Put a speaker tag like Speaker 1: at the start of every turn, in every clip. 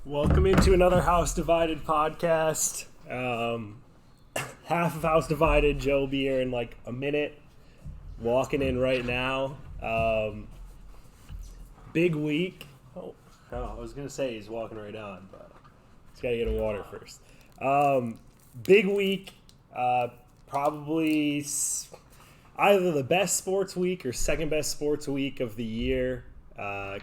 Speaker 1: Welcome into another House Divided podcast. Half of House Divided, Joe will be here in like a minute. Walking in right now. Big week. Oh, I was going to say he's walking right on, but he's got to get a water first. Big week. Probably either the best sports week or second best sports week of the year.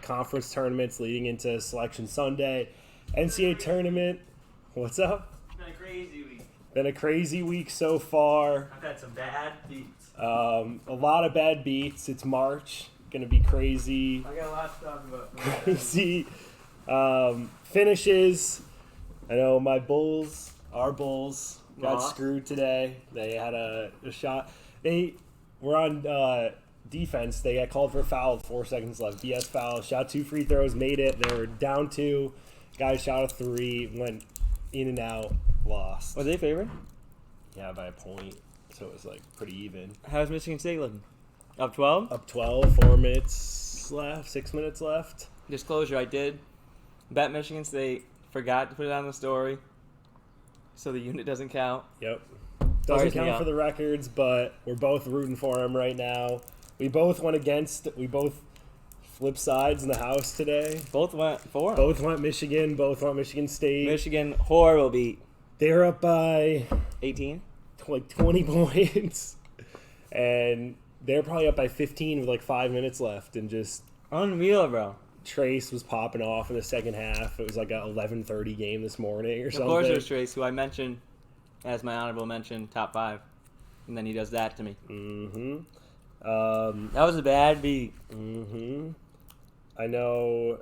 Speaker 1: Conference tournaments leading into Selection Sunday. NCAA tournament. What's up?
Speaker 2: Been a crazy week.
Speaker 1: Been a crazy week so far.
Speaker 2: I've had some bad beats.
Speaker 1: A lot of bad beats. It's March. Gonna be crazy.
Speaker 2: I got a lot to talk about.
Speaker 1: Crazy finishes. I know my Bulls, our Bulls, got screwed today. They had a shot. They were on defense. They got called for a foul with 4 seconds left. BS foul. Shot 2 free throws. Made it. They were down 2. Guy shot a 3. Went in and out. Lost.
Speaker 2: Were they favored?
Speaker 1: Yeah, by a point. So it was like pretty even.
Speaker 2: How's Michigan State looking? Up 12?
Speaker 1: Up 12. 4 minutes left. 6 minutes left.
Speaker 2: Disclosure, I did bet Michigan State. Forgot to put it on the story. So the unit doesn't count.
Speaker 1: Yep. Doesn't count for the records, but we're both rooting for him right now. We both flipped sides in the house today.
Speaker 2: Both went for him.
Speaker 1: Both went Michigan. Both went Michigan State.
Speaker 2: Michigan, horrible beat.
Speaker 1: They were up by
Speaker 2: 18?
Speaker 1: like 20 points. And they're probably up by 15 with like 5 minutes left. And just
Speaker 2: Unreal, bro.
Speaker 1: Trace was popping off in the second half. It was like a 11:30 game this morning or something.
Speaker 2: Of course it was Trace, who I mentioned as my honorable mention, top 5. And then he does that to me.
Speaker 1: Mm-hmm.
Speaker 2: That was a bad beat.
Speaker 1: Mm-hmm. I know.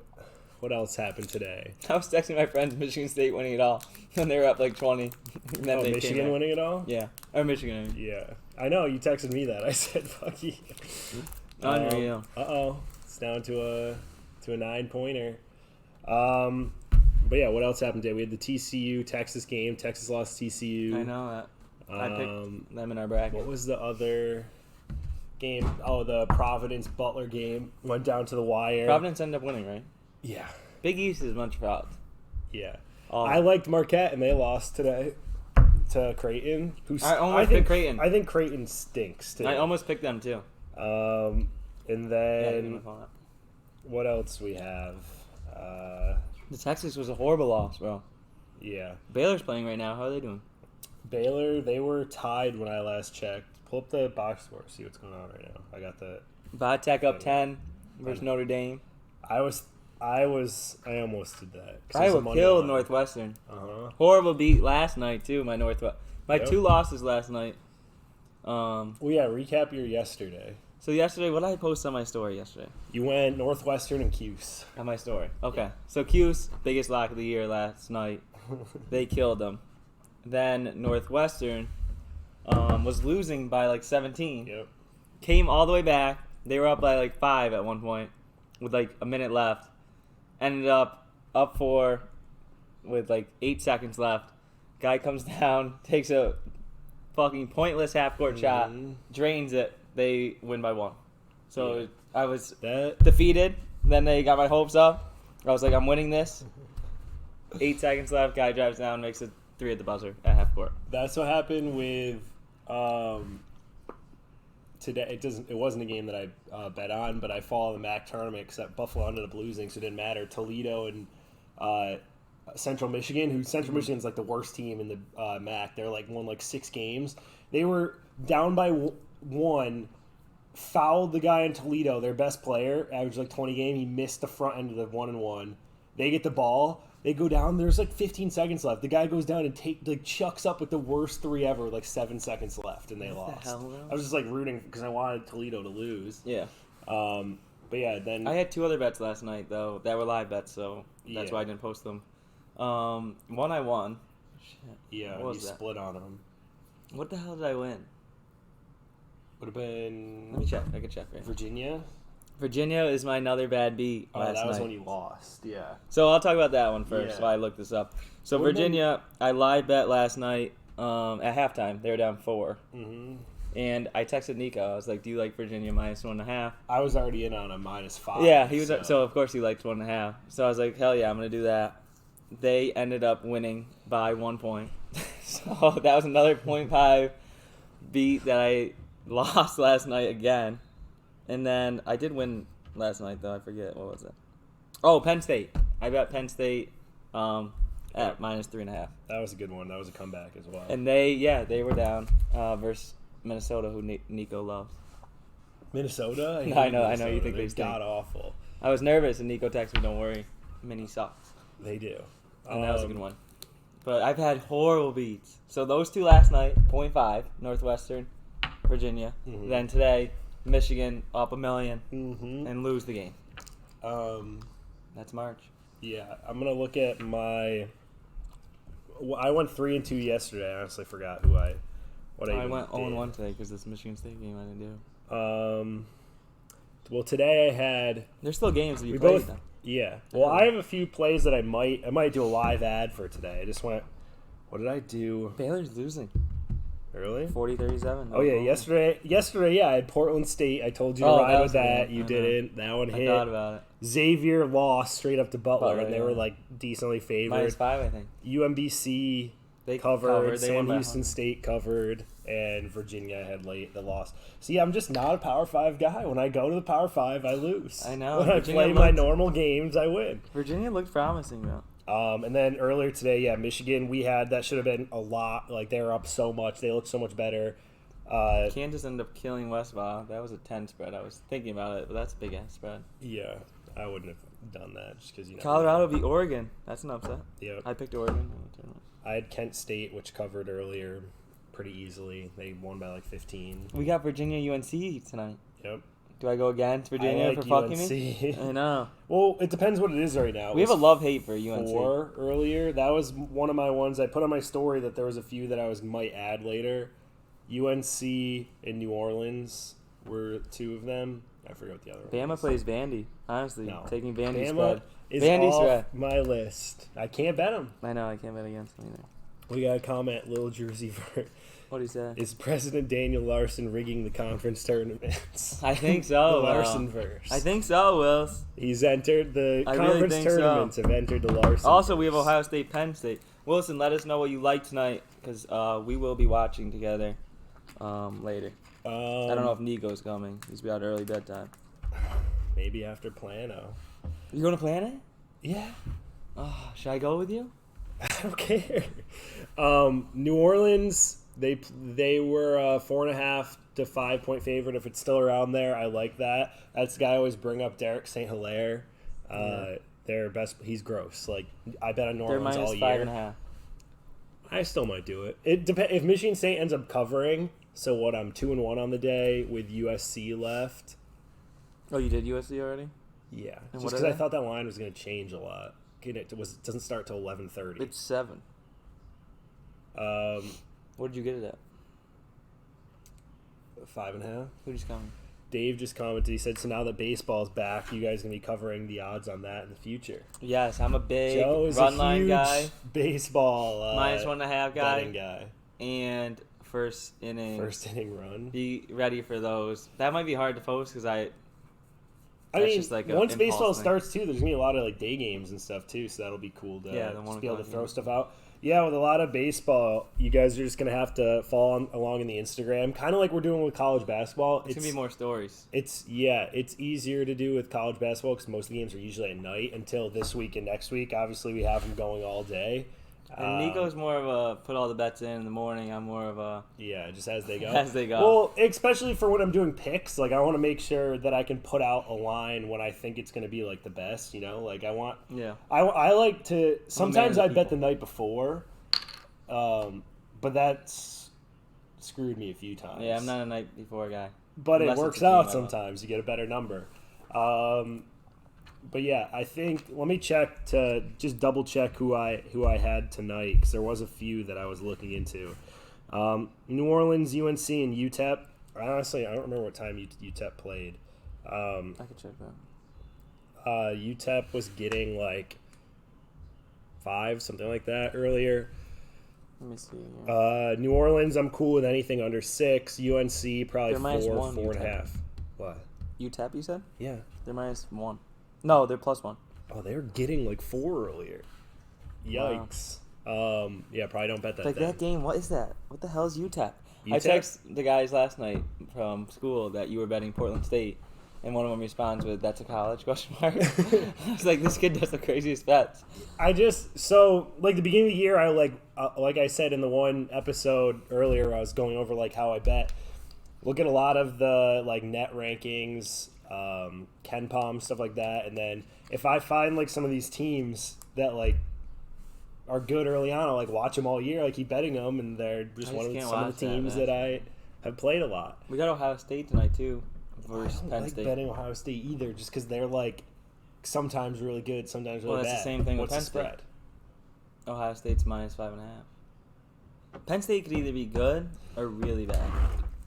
Speaker 1: What else happened today?
Speaker 2: I was texting my friends Michigan State winning it all. And they were up like 20. And then they
Speaker 1: Michigan winning it all?
Speaker 2: Yeah. Or Michigan.
Speaker 1: Yeah. I know. You texted me that. I said, fuck you.
Speaker 2: Unreal.
Speaker 1: Uh-oh. It's down to a 9-pointer. But yeah, what else happened today? We had the TCU Texas game. Texas lost TCU.
Speaker 2: I know that. I picked them in our bracket.
Speaker 1: What was the other game? Oh, the Providence Butler game went down to the wire.
Speaker 2: Providence ended up winning, right?
Speaker 1: Yeah.
Speaker 2: Big East is a bunch of frauds.
Speaker 1: Yeah. I liked Marquette, and they lost today to Creighton.
Speaker 2: I picked Creighton.
Speaker 1: I think Creighton stinks today.
Speaker 2: I almost picked them too.
Speaker 1: And then
Speaker 2: Yeah,
Speaker 1: what else we have?
Speaker 2: the Texas was a horrible loss, bro.
Speaker 1: Yeah.
Speaker 2: Baylor's playing right now. How are they doing?
Speaker 1: Baylor, they were tied when I last checked. Pull up the box score, see what's going on right now. I got the
Speaker 2: Vodtech up 10 versus Notre Dame.
Speaker 1: I almost did that.
Speaker 2: Iowa killed Northwestern.
Speaker 1: Uh-huh.
Speaker 2: Horrible beat last night too. My
Speaker 1: Yep.
Speaker 2: 2 losses last night.
Speaker 1: Well, yeah, recap your yesterday.
Speaker 2: So yesterday, what did I post on my story yesterday?
Speaker 1: You went Northwestern and Cuse.
Speaker 2: On my story. Okay.
Speaker 1: Yeah.
Speaker 2: So Cuse, biggest lock of the year last night. They killed them. Then Northwestern was losing by like 17.
Speaker 1: Yep.
Speaker 2: Came all the way back. They were up by like 5 at one point with like a minute left. Ended up 4 with like 8 seconds left. Guy comes down, takes a fucking pointless half-court shot, drains it. They win by 1. So
Speaker 1: Yeah.
Speaker 2: I was defeated. Then they got my hopes up. I was like, I'm winning this. 8 seconds left. Guy drives down, makes a 3 at the buzzer at half court.
Speaker 1: That's what happened with today. It wasn't a game that I bet on, but I follow the MAC tournament except Buffalo ended up losing, so it didn't matter. Toledo and Central Michigan, who Central Michigan's like the worst team in the MAC. They're like won like 6 games. They were down by 1, fouled the guy in Toledo, their best player, averaged like 20 game. He missed the front end of the 1-and-1. They get the ball. They go down. There's like 15 seconds left. The guy goes down and chucks up with the worst 3 ever, like 7 seconds left, and they lost.
Speaker 2: The hell, bro?
Speaker 1: I was just like rooting because I wanted Toledo to lose.
Speaker 2: Yeah.
Speaker 1: But yeah, then
Speaker 2: I had 2 other bets last night, though, that were live bets, so that's why I didn't post them. One I won. Shit.
Speaker 1: Yeah,
Speaker 2: what
Speaker 1: you
Speaker 2: was that?
Speaker 1: split on them.
Speaker 2: What the hell did I win?
Speaker 1: Would have been
Speaker 2: Let me check. I can check right now.
Speaker 1: Virginia.
Speaker 2: Virginia is my another bad beat last
Speaker 1: that was
Speaker 2: night.
Speaker 1: when you lost. Yeah.
Speaker 2: So I'll talk about that one first.
Speaker 1: Yeah.
Speaker 2: So I looked this up. So
Speaker 1: What about-
Speaker 2: Virginia, I live bet last night at halftime. They were down 4.
Speaker 1: Mm-hmm.
Speaker 2: And I texted Niko. I was like, do you like Virginia -1.5?
Speaker 1: I was already in on a -5.
Speaker 2: Yeah, he was. So of course he liked 1.5. So I was like, hell yeah, I'm gonna do that. they ended up winning by 1 point. So that was another 0.5 beat that I lost last night again. And then I did win last night, though. I forget. What was it? Oh, Penn State. I bet Penn State at -3.5.
Speaker 1: That was a good one. That was a comeback as well.
Speaker 2: And they were down versus Minnesota, who Niko loves.
Speaker 1: Minnesota?
Speaker 2: I know you think
Speaker 1: they're
Speaker 2: they stink.
Speaker 1: god awful.
Speaker 2: I was nervous, and Niko texted me, "Don't worry, Minnie sucks."
Speaker 1: They do.
Speaker 2: And that was a good one. But I've had horrible beats. So those two last night, 0.5, Northwestern, Virginia.
Speaker 1: Mm-hmm.
Speaker 2: Then today, Michigan up $1 million
Speaker 1: Mm-hmm.
Speaker 2: and lose the game. That's March.
Speaker 1: Yeah, I'm gonna look at my. I went 3-2 yesterday. I honestly forgot what I
Speaker 2: I
Speaker 1: even
Speaker 2: went
Speaker 1: did.
Speaker 2: 0-1 today because this Michigan State game I didn't do.
Speaker 1: Well, today I had.
Speaker 2: There's still games that you
Speaker 1: We
Speaker 2: played.
Speaker 1: both.
Speaker 2: Though.
Speaker 1: Yeah. Well, I have a few plays that I might do a live ad for today. I just went. What did I do?
Speaker 2: Baylor's losing.
Speaker 1: Really?
Speaker 2: 40-37.
Speaker 1: Oh yeah, yesterday, yeah, I had Portland State. I told you to ride with that. You didn't. That one hit.
Speaker 2: I thought about it.
Speaker 1: Xavier lost straight up to Butler, and they
Speaker 2: yeah.
Speaker 1: were like decently favored.
Speaker 2: -5, I think.
Speaker 1: UMBC
Speaker 2: They
Speaker 1: covered.
Speaker 2: They
Speaker 1: Sam
Speaker 2: won by
Speaker 1: Houston
Speaker 2: 100.
Speaker 1: State covered, and Virginia had the loss. See, I'm just not a Power 5 guy. When I go to the Power 5, I lose.
Speaker 2: I know.
Speaker 1: When I
Speaker 2: Virginia
Speaker 1: play my normal games, I win.
Speaker 2: Virginia looked promising, though.
Speaker 1: And then earlier today, yeah, Michigan, that should have been a lot. Like, they were up so much. They looked so much better.
Speaker 2: Kansas ended up killing Westlaw. That was a 10 spread. I was thinking about it, but that's a big-ass spread.
Speaker 1: Yeah, I wouldn't have done that just because,
Speaker 2: Colorado beat Oregon. That's an upset.
Speaker 1: Yeah.
Speaker 2: I picked Oregon.
Speaker 1: I had Kent State, which covered earlier pretty easily. They won by like 15.
Speaker 2: We got Virginia UNC tonight.
Speaker 1: Yep.
Speaker 2: Do I go against Virginia
Speaker 1: I like
Speaker 2: for fucking
Speaker 1: UNC.
Speaker 2: me? I know.
Speaker 1: Well, it depends what it is right now.
Speaker 2: We have a love-hate for UNC.
Speaker 1: 4 earlier. That was one of my ones. I put on my story that there was a few that I might add later. UNC and New Orleans were 2 of them. I forget what the other one
Speaker 2: Bama
Speaker 1: was.
Speaker 2: plays Vandy. Honestly,
Speaker 1: No.
Speaker 2: taking Vandy's
Speaker 1: Bama
Speaker 2: spread.
Speaker 1: is
Speaker 2: Vandy's
Speaker 1: off
Speaker 2: spread.
Speaker 1: my list. I can't bet them.
Speaker 2: I know. I can't bet against them either.
Speaker 1: We got a comment, Lil Jersey Vert.
Speaker 2: What do you say?
Speaker 1: Is President Daniel Larson rigging the conference tournaments?
Speaker 2: I think so.
Speaker 1: The Larson verse.
Speaker 2: I think so, Wills.
Speaker 1: He's entered the
Speaker 2: I really
Speaker 1: conference
Speaker 2: think so.
Speaker 1: tournaments have entered the Larson.
Speaker 2: Also, we have Ohio State, Penn State. Wilson, let us know what you like tonight because we will be watching together later. I don't know if Niko's coming. He's be out early bedtime.
Speaker 1: Maybe after Plano.
Speaker 2: You going to plan it?
Speaker 1: Yeah.
Speaker 2: Oh, should I go with you?
Speaker 1: I don't care. New Orleans, they were 4.5 to 5 point favorite. If it's still around there, I like that. That's the guy I always bring up, Derek St. Hilaire. Their best. He's gross. Like I bet on New
Speaker 2: They're
Speaker 1: Orleans all
Speaker 2: -5.5.
Speaker 1: year. I still might do it. It depends if Michigan State ends up covering. So what? I'm 2-1 on the day with USC left.
Speaker 2: Oh, you did USC already?
Speaker 1: Yeah,
Speaker 2: And
Speaker 1: just
Speaker 2: what
Speaker 1: because
Speaker 2: are
Speaker 1: I
Speaker 2: they?
Speaker 1: thought that line was going to change a lot. It doesn't start till 11:30.
Speaker 2: It's 7. What did you get it at?
Speaker 1: 5.5.
Speaker 2: Who just coming?
Speaker 1: Dave just commented. He said, "So now that baseball's back, you guys gonna be covering the odds on that in the future."
Speaker 2: Yes, I'm a big
Speaker 1: Joe is
Speaker 2: run
Speaker 1: a
Speaker 2: line
Speaker 1: huge
Speaker 2: guy,
Speaker 1: baseball
Speaker 2: -1.5 guy,
Speaker 1: betting guy.
Speaker 2: and first inning.
Speaker 1: First inning run.
Speaker 2: Be ready for those. That might be hard to post because
Speaker 1: I
Speaker 2: That's
Speaker 1: mean,
Speaker 2: just like a
Speaker 1: once
Speaker 2: impulse
Speaker 1: baseball
Speaker 2: thing.
Speaker 1: starts too, there's gonna be a lot of like day games and stuff too, so that'll be cool to
Speaker 2: Yeah, the
Speaker 1: just
Speaker 2: 1
Speaker 1: be able to
Speaker 2: o'clock
Speaker 1: throw
Speaker 2: game.
Speaker 1: stuff out. Yeah, with a lot of baseball, you guys are just gonna have to follow along in the Instagram, kind of like we're doing with college basketball.
Speaker 2: it's gonna be more stories.
Speaker 1: It's easier to do with college basketball because most of the games are usually at night until this week and next week. Obviously, we have them going all day.
Speaker 2: And Niko's more of a put all the bets in the morning. I'm more of a
Speaker 1: Just as they go.
Speaker 2: As they go.
Speaker 1: Well, especially for when I'm doing picks, like I want to make sure that I can put out a line when I think it's going to be like the best. Like I want.
Speaker 2: yeah.
Speaker 1: I like to. Sometimes
Speaker 2: man
Speaker 1: I
Speaker 2: of
Speaker 1: bet the
Speaker 2: people.
Speaker 1: night before, but that's screwed me a few times.
Speaker 2: Yeah, I'm not a night before guy.
Speaker 1: But it
Speaker 2: Unless
Speaker 1: works
Speaker 2: it's a team
Speaker 1: out
Speaker 2: I
Speaker 1: sometimes. You get a better number. But yeah, I think let me check to just double check who I had tonight because there was a few that I was looking into. New Orleans, UNC, and UTEP. Honestly, I don't remember what time UTEP played.
Speaker 2: I could check that.
Speaker 1: UTEP was getting like 5, something like that earlier.
Speaker 2: Let me see. Here.
Speaker 1: New Orleans, I'm cool with anything under 6. UNC probably
Speaker 2: They're minus
Speaker 1: 4,
Speaker 2: one,
Speaker 1: 4.5. What?
Speaker 2: UTEP, you said?
Speaker 1: Yeah.
Speaker 2: They're -1. No, they're +1.
Speaker 1: Oh, they were getting like 4 earlier. Yikes. Yeah, probably don't bet that.
Speaker 2: Like
Speaker 1: then.
Speaker 2: that game, what is that? What the hell is UTEP? I
Speaker 1: UTEP?
Speaker 2: text the guys last night from school that you were betting Portland State, and one of them responds with, "That's a college?" Question mark. I was like, this kid does the craziest bets.
Speaker 1: The beginning of the year, I like I said in the one episode earlier, I was going over like how I bet. Look at a lot of the like net rankings, Ken Palm, stuff like that, and then if I find like some of these teams that like are good early on, I'll like watch them all year. I keep betting them, and they're just
Speaker 2: I
Speaker 1: one of
Speaker 2: just
Speaker 1: some
Speaker 2: can't
Speaker 1: of the
Speaker 2: watch that,
Speaker 1: teams
Speaker 2: man.
Speaker 1: that I have played a lot.
Speaker 2: We got Ohio State tonight too,
Speaker 1: I
Speaker 2: versus
Speaker 1: don't
Speaker 2: Penn
Speaker 1: like
Speaker 2: State.
Speaker 1: betting Ohio State either, just because they're like sometimes really good, sometimes really
Speaker 2: Well,
Speaker 1: bad.
Speaker 2: that's the same thing with
Speaker 1: What's
Speaker 2: Penn
Speaker 1: the
Speaker 2: State.
Speaker 1: spread?
Speaker 2: Ohio State's -5.5. Penn State could either be good or really bad.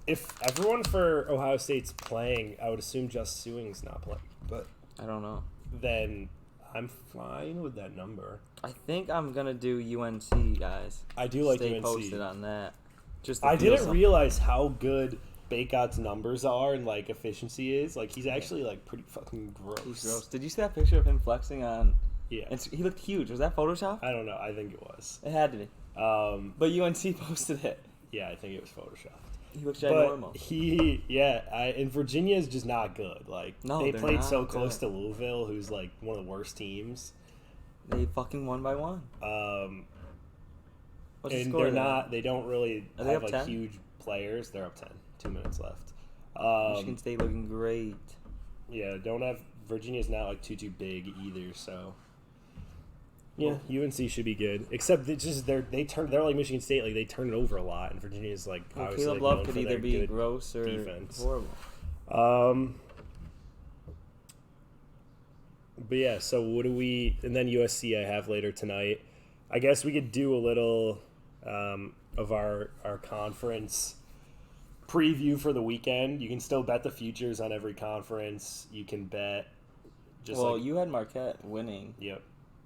Speaker 1: If everyone for Ohio State's playing, I would assume Just Sewing's not playing, but
Speaker 2: I don't know.
Speaker 1: then I'm fine with that number.
Speaker 2: I think I'm gonna do UNC, guys.
Speaker 1: I do like
Speaker 2: Stay
Speaker 1: UNC.
Speaker 2: posted on that. Just to
Speaker 1: I
Speaker 2: feel
Speaker 1: didn't
Speaker 2: something.
Speaker 1: realize how good Baycott's numbers are and like efficiency is. Like he's actually like pretty fucking gross.
Speaker 2: He's gross. Did you see that picture of him flexing on?
Speaker 1: Yeah.
Speaker 2: He looked huge. Was that Photoshop?
Speaker 1: I don't know. I think it was.
Speaker 2: It had to be. But UNC posted it.
Speaker 1: Yeah, I think it was Photoshopped.
Speaker 2: He looks
Speaker 1: But
Speaker 2: ginormous.
Speaker 1: and Virginia is just not good. Like
Speaker 2: No,
Speaker 1: they
Speaker 2: they're
Speaker 1: played
Speaker 2: not
Speaker 1: so close
Speaker 2: good.
Speaker 1: to Louisville, who's like one of the worst teams.
Speaker 2: They fucking won by 1. What's the
Speaker 1: And
Speaker 2: score
Speaker 1: they're
Speaker 2: there?
Speaker 1: not. They don't really
Speaker 2: Are they
Speaker 1: have
Speaker 2: up
Speaker 1: like
Speaker 2: 10?
Speaker 1: huge players. They're up 10. 2 minutes left.
Speaker 2: Michigan State looking great.
Speaker 1: Yeah, don't have Virginia's not like too big either. So yeah, UNC should be good. Except it's just they're like Michigan State. Like they turn it over a lot, and Virginia's like
Speaker 2: Well,
Speaker 1: obviously
Speaker 2: Caleb
Speaker 1: like,
Speaker 2: Love
Speaker 1: known
Speaker 2: could
Speaker 1: for
Speaker 2: either
Speaker 1: their
Speaker 2: be
Speaker 1: good
Speaker 2: gross or
Speaker 1: defense.
Speaker 2: horrible.
Speaker 1: But yeah, so what do we? And then USC I have later tonight. I guess we could do a little of our conference preview for the weekend. You can still bet the futures on every conference. You can bet just
Speaker 2: You had Marquette winning.
Speaker 1: Yep.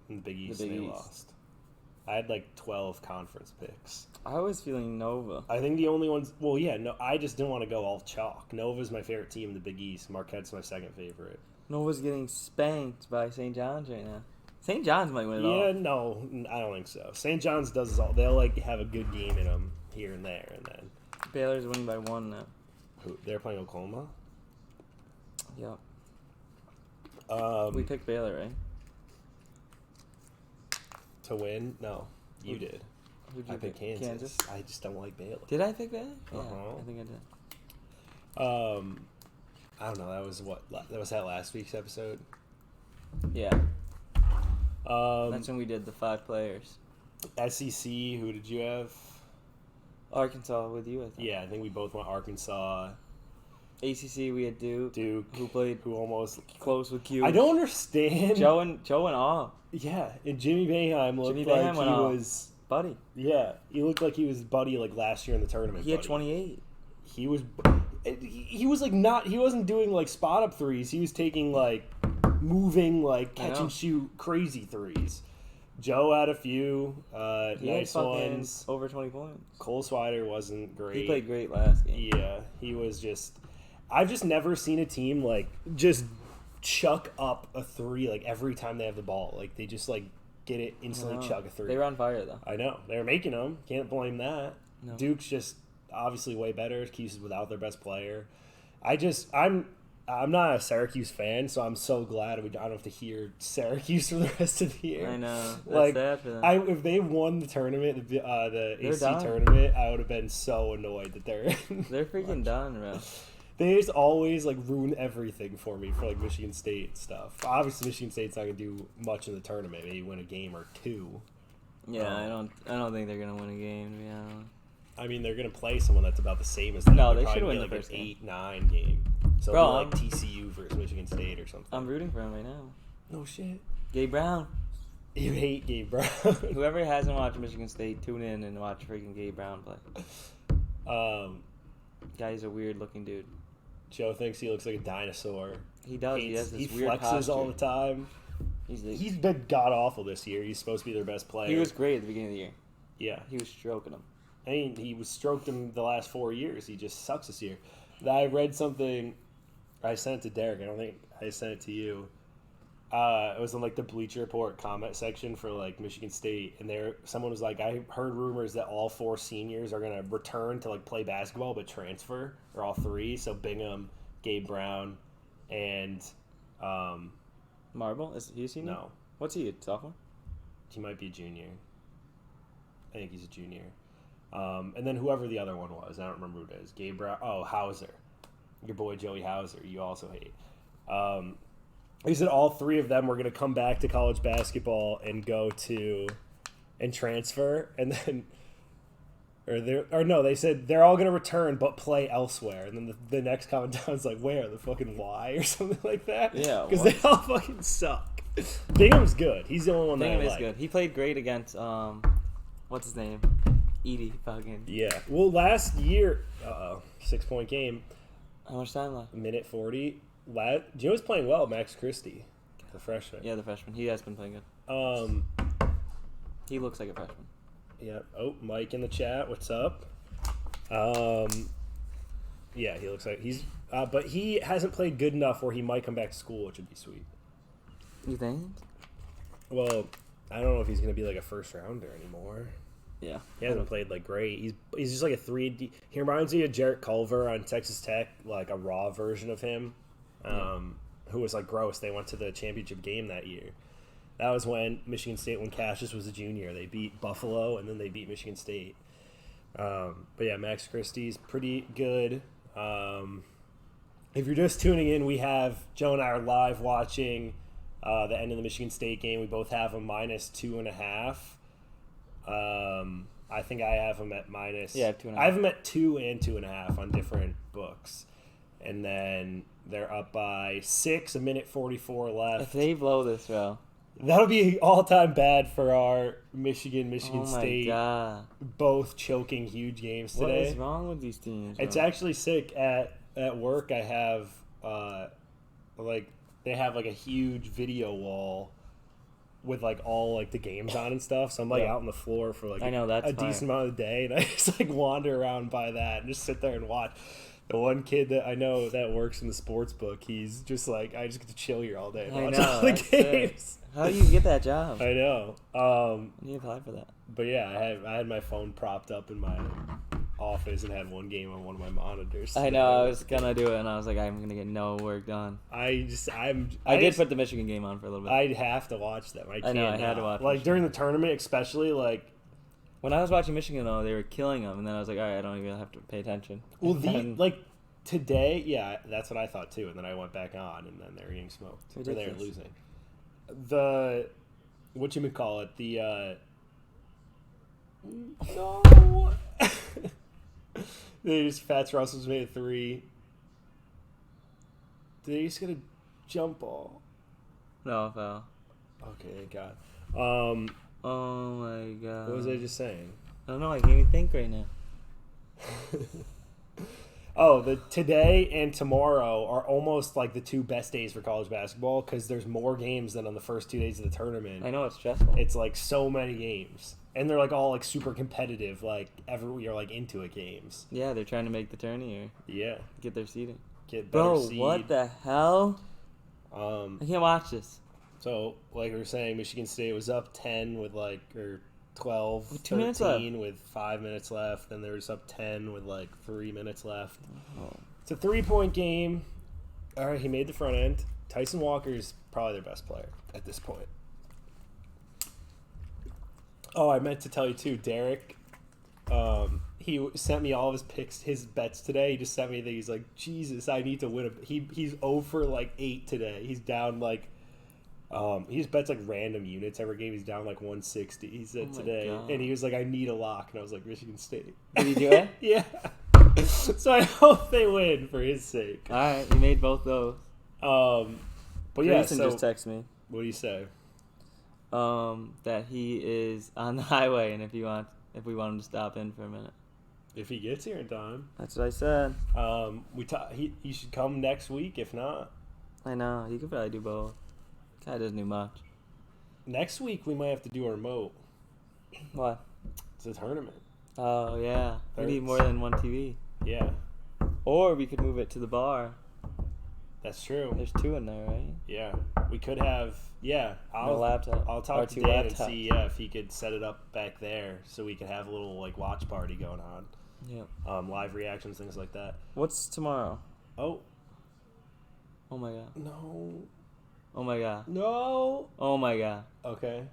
Speaker 1: In the Big East,
Speaker 2: Big
Speaker 1: they
Speaker 2: East.
Speaker 1: lost. I had like 12 conference picks.
Speaker 2: I was feeling Nova.
Speaker 1: I think the only ones. Well, yeah, no, I just didn't want to go all chalk. Nova's my favorite team in the Big East. Marquette's my second favorite.
Speaker 2: Nova's getting spanked by St. John's right now. St. John's might win it
Speaker 1: Yeah,
Speaker 2: all.
Speaker 1: no, I don't think so. St. John's does this all. They'll like have a good game in them here and there, and then
Speaker 2: Baylor's winning by 1 now.
Speaker 1: they're playing Oklahoma.
Speaker 2: Yep. We picked Baylor, right?
Speaker 1: To win? No, you
Speaker 2: Who-
Speaker 1: did.
Speaker 2: Who'd you
Speaker 1: I picked
Speaker 2: pick?
Speaker 1: Kansas. I just don't like Baylor.
Speaker 2: Did I pick Baylor? Yeah,
Speaker 1: Uh-huh.
Speaker 2: I think I did.
Speaker 1: I don't know. That was that last week's episode.
Speaker 2: Yeah, that's when we did the 5 players.
Speaker 1: SEC. Who did you have?
Speaker 2: Arkansas with you, I think.
Speaker 1: Yeah, I think we both went Arkansas.
Speaker 2: ACC, we had Duke,
Speaker 1: Duke,
Speaker 2: who played
Speaker 1: who almost.
Speaker 2: close with Q.
Speaker 1: I don't understand.
Speaker 2: Joe went off.
Speaker 1: Yeah, and Jimmy Boeheim looked
Speaker 2: Jimmy
Speaker 1: like
Speaker 2: Boeheim
Speaker 1: he
Speaker 2: went off.
Speaker 1: was.
Speaker 2: Buddy.
Speaker 1: Yeah, he looked like he was Buddy like last year in the tournament.
Speaker 2: He had
Speaker 1: Buddy.
Speaker 2: 28.
Speaker 1: He was. He was like not. He wasn't doing like spot up threes. He was taking like moving like catch
Speaker 2: know.
Speaker 1: and shoot crazy threes. Joe had a few
Speaker 2: He had
Speaker 1: nice
Speaker 2: fucking
Speaker 1: ones.
Speaker 2: over 20 points.
Speaker 1: Cole Swider wasn't great.
Speaker 2: He played great last game.
Speaker 1: Yeah, he was just. I've just never seen a team like just chuck up a three like every time they have the ball. Like they just like get it instantly
Speaker 2: No.
Speaker 1: chuck a three.
Speaker 2: They were on fire, though.
Speaker 1: I know they were making them. Can't blame that.
Speaker 2: No.
Speaker 1: Duke's just obviously way better. Keeps without their best player. I'm not a Syracuse fan, so I'm so glad I don't have to hear Syracuse for the rest of the year.
Speaker 2: I know. That's
Speaker 1: Like,
Speaker 2: sad for them.
Speaker 1: If they won the tournament, the AC
Speaker 2: done.
Speaker 1: tournament, I would have been so annoyed that they're
Speaker 2: They're freaking done, bro.
Speaker 1: They just always like ruin everything for me for like Michigan State stuff. Obviously, Michigan State's not gonna do much in the tournament. Maybe win a game or two.
Speaker 2: Yeah, I don't think they're gonna win a game, to be honest.
Speaker 1: I mean, they're gonna play someone that's about the same as them.
Speaker 2: No,
Speaker 1: They're
Speaker 2: they should
Speaker 1: probably
Speaker 2: win
Speaker 1: gonna
Speaker 2: the
Speaker 1: be, like,
Speaker 2: first
Speaker 1: an
Speaker 2: game.
Speaker 1: 8-9 game. So
Speaker 2: Bro,
Speaker 1: it'll be like TCU versus Michigan State or something.
Speaker 2: I'm rooting for him right now.
Speaker 1: No shit.
Speaker 2: Gabe Brown.
Speaker 1: You hate Gabe Brown.
Speaker 2: Whoever hasn't watched Michigan State, tune in and watch freaking Gabe Brown play. Guy's a weird looking dude.
Speaker 1: Joe thinks he looks like a dinosaur.
Speaker 2: He does. He has this
Speaker 1: he
Speaker 2: weird
Speaker 1: flexes
Speaker 2: posture.
Speaker 1: all the time. He's been god awful this year. He's supposed to be their best player.
Speaker 2: He was great at the beginning of the year.
Speaker 1: Yeah.
Speaker 2: He was stroking him.
Speaker 1: I mean, he was stroked him the last 4 years. He just sucks this year. I read something. I sent it to Derek. I don't think I sent it to you. it was in like the Bleacher Report comment section for like Michigan State, and someone was like, I heard rumors that all 4 seniors are gonna return to like play basketball but transfer, or all 3. So Bingham, Gabe Brown, and
Speaker 2: Marble, is he a senior?
Speaker 1: no,
Speaker 2: What's he? A sophomore?
Speaker 1: he might be a junior. I think he's a junior. And then whoever the other one was, I don't remember who it is. Gabe Brown. Oh, Hauser, your boy Joey Hauser. You also hate. He said all 3 of them were going to come back to college basketball and and transfer, and then, they said they're all going to return but play elsewhere. And then the next comment down is like, where? The fucking Y or something like that?
Speaker 2: Yeah.
Speaker 1: Because they all fucking suck. Bingham's good. He's the only one
Speaker 2: Bingham
Speaker 1: that I
Speaker 2: is
Speaker 1: like.
Speaker 2: good. He played great against, what's his name? Edie fucking.
Speaker 1: Yeah. Well, last year, 6-point game.
Speaker 2: How much time left?
Speaker 1: Minute 40. Gino's playing well, Max Christie, the freshman.
Speaker 2: Yeah, the freshman. He has been playing good. He looks like a freshman.
Speaker 1: Yeah. Oh, Mike in the chat. What's up? Yeah, he looks like he's. But he hasn't played good enough where he might come back to school, which would be sweet.
Speaker 2: You think?
Speaker 1: Well, I don't know if he's going to be like a first rounder anymore.
Speaker 2: Yeah.
Speaker 1: He hasn't played like great. He's just like a 3D. He reminds me of Jarrett Culver on Texas Tech, like a raw version of him. Who was like gross. They went to the championship game that year. That was when Michigan State, when Cassius was a junior, they beat Buffalo and then they beat Michigan State. But yeah, Max Christie's pretty good. If you're just tuning in, we have Joe and I are live watching the end of the Michigan State game. We both have a -2.5. I think I have them at minus.
Speaker 2: Yeah, 2.5.
Speaker 1: I have them at 2 and 2.5 on different books, and then they're up by 6. 1:44 left.
Speaker 2: If they blow this, bro,
Speaker 1: that'll be all-time bad for our Michigan State.
Speaker 2: God.
Speaker 1: Both choking huge games today.
Speaker 2: What is wrong with these teams?
Speaker 1: It's
Speaker 2: bro?
Speaker 1: actually sick. At work, I have they have like a huge video wall with like all like the games on and stuff. So I'm like out on the floor for like a decent amount of the day, and I just like wander around by that and just sit there and watch. The one kid that I know that works in the sports book, he's just like, I just get to chill here all day and watch all the games.
Speaker 2: Sick. How do you get that job?
Speaker 1: I know.
Speaker 2: You apply for that.
Speaker 1: But yeah, I had my phone propped up in my office and had one game on one of my monitors.
Speaker 2: I know. I was gonna do it, and I was like, I'm gonna get no work done.
Speaker 1: I
Speaker 2: did put the Michigan game on for a little bit.
Speaker 1: I'd have to watch them. I
Speaker 2: know. I had to watch.
Speaker 1: Like
Speaker 2: Michigan.
Speaker 1: during the tournament, especially like.
Speaker 2: When I was watching Michigan, though, they were killing them, and then I was like, all right, I don't even have to pay attention.
Speaker 1: Well, today, yeah, that's what I thought too, and then I went back on, and then they were getting smoked. Or they were losing. Whatchamacallit, no! They just, Fats Russell's made a 3. Did they just get a jump ball?
Speaker 2: No, foul.
Speaker 1: Okay, thank God.
Speaker 2: Oh my God.
Speaker 1: What was I just saying?
Speaker 2: I don't know. I can't even think right now.
Speaker 1: Oh, today and tomorrow are almost like the 2 best days for college basketball because there's more games than on the first 2 days of the tournament.
Speaker 2: I know it's stressful.
Speaker 1: It's like so many games, and they're like all like super competitive. Like you're like into it games.
Speaker 2: Yeah, they're trying to make the tourney or get their seeding.
Speaker 1: Get better
Speaker 2: Bro,
Speaker 1: seed.
Speaker 2: what the hell? I can't watch this.
Speaker 1: So, like we were saying, Michigan State was up 10 with 12,
Speaker 2: with 2 minutes
Speaker 1: 13 with 5 minutes left. Then there was up 10 with 3 minutes left.
Speaker 2: Oh.
Speaker 1: It's a 3-point game. All right, he made the front end. Tyson Walker's probably their best player at this point. Oh, I meant to tell you too, Derek. He sent me all of his picks, his bets today. He just sent me that he's like, Jesus, I need to win. He's over 8 today. He's down he just bets random units every game. He's down 160. He said today,
Speaker 2: God.
Speaker 1: and he was like, I need a lock, and I was like, Michigan State.
Speaker 2: Did he do it?
Speaker 1: Yeah. So I hope they win for his sake.
Speaker 2: All right, you made both those.
Speaker 1: But
Speaker 2: Grayson
Speaker 1: yeah. So
Speaker 2: just texted me.
Speaker 1: what do you say?
Speaker 2: That he is on the highway, and if we want him to stop in for a minute.
Speaker 1: If he gets here in time.
Speaker 2: That's what I said.
Speaker 1: He should come next week. If not,
Speaker 2: I know he could probably do both. Guy doesn't do much.
Speaker 1: next week we might have to do a remote.
Speaker 2: What?
Speaker 1: It's a tournament.
Speaker 2: Oh yeah, we need more than one TV.
Speaker 1: Yeah.
Speaker 2: Or we could move it to the bar.
Speaker 1: That's true.
Speaker 2: There's 2 in there, right?
Speaker 1: Yeah, we could have. Yeah,
Speaker 2: No laptop.
Speaker 1: I'll
Speaker 2: Or
Speaker 1: talk to
Speaker 2: 2
Speaker 1: Dan and
Speaker 2: laptops.
Speaker 1: see if he could set it up back there so we could have a little like watch party going on.
Speaker 2: Yeah.
Speaker 1: Live reactions, things like that.
Speaker 2: What's tomorrow?
Speaker 1: Oh
Speaker 2: Oh my god.
Speaker 1: no,
Speaker 2: Oh my god.
Speaker 1: no.
Speaker 2: Oh my god.
Speaker 1: Okay.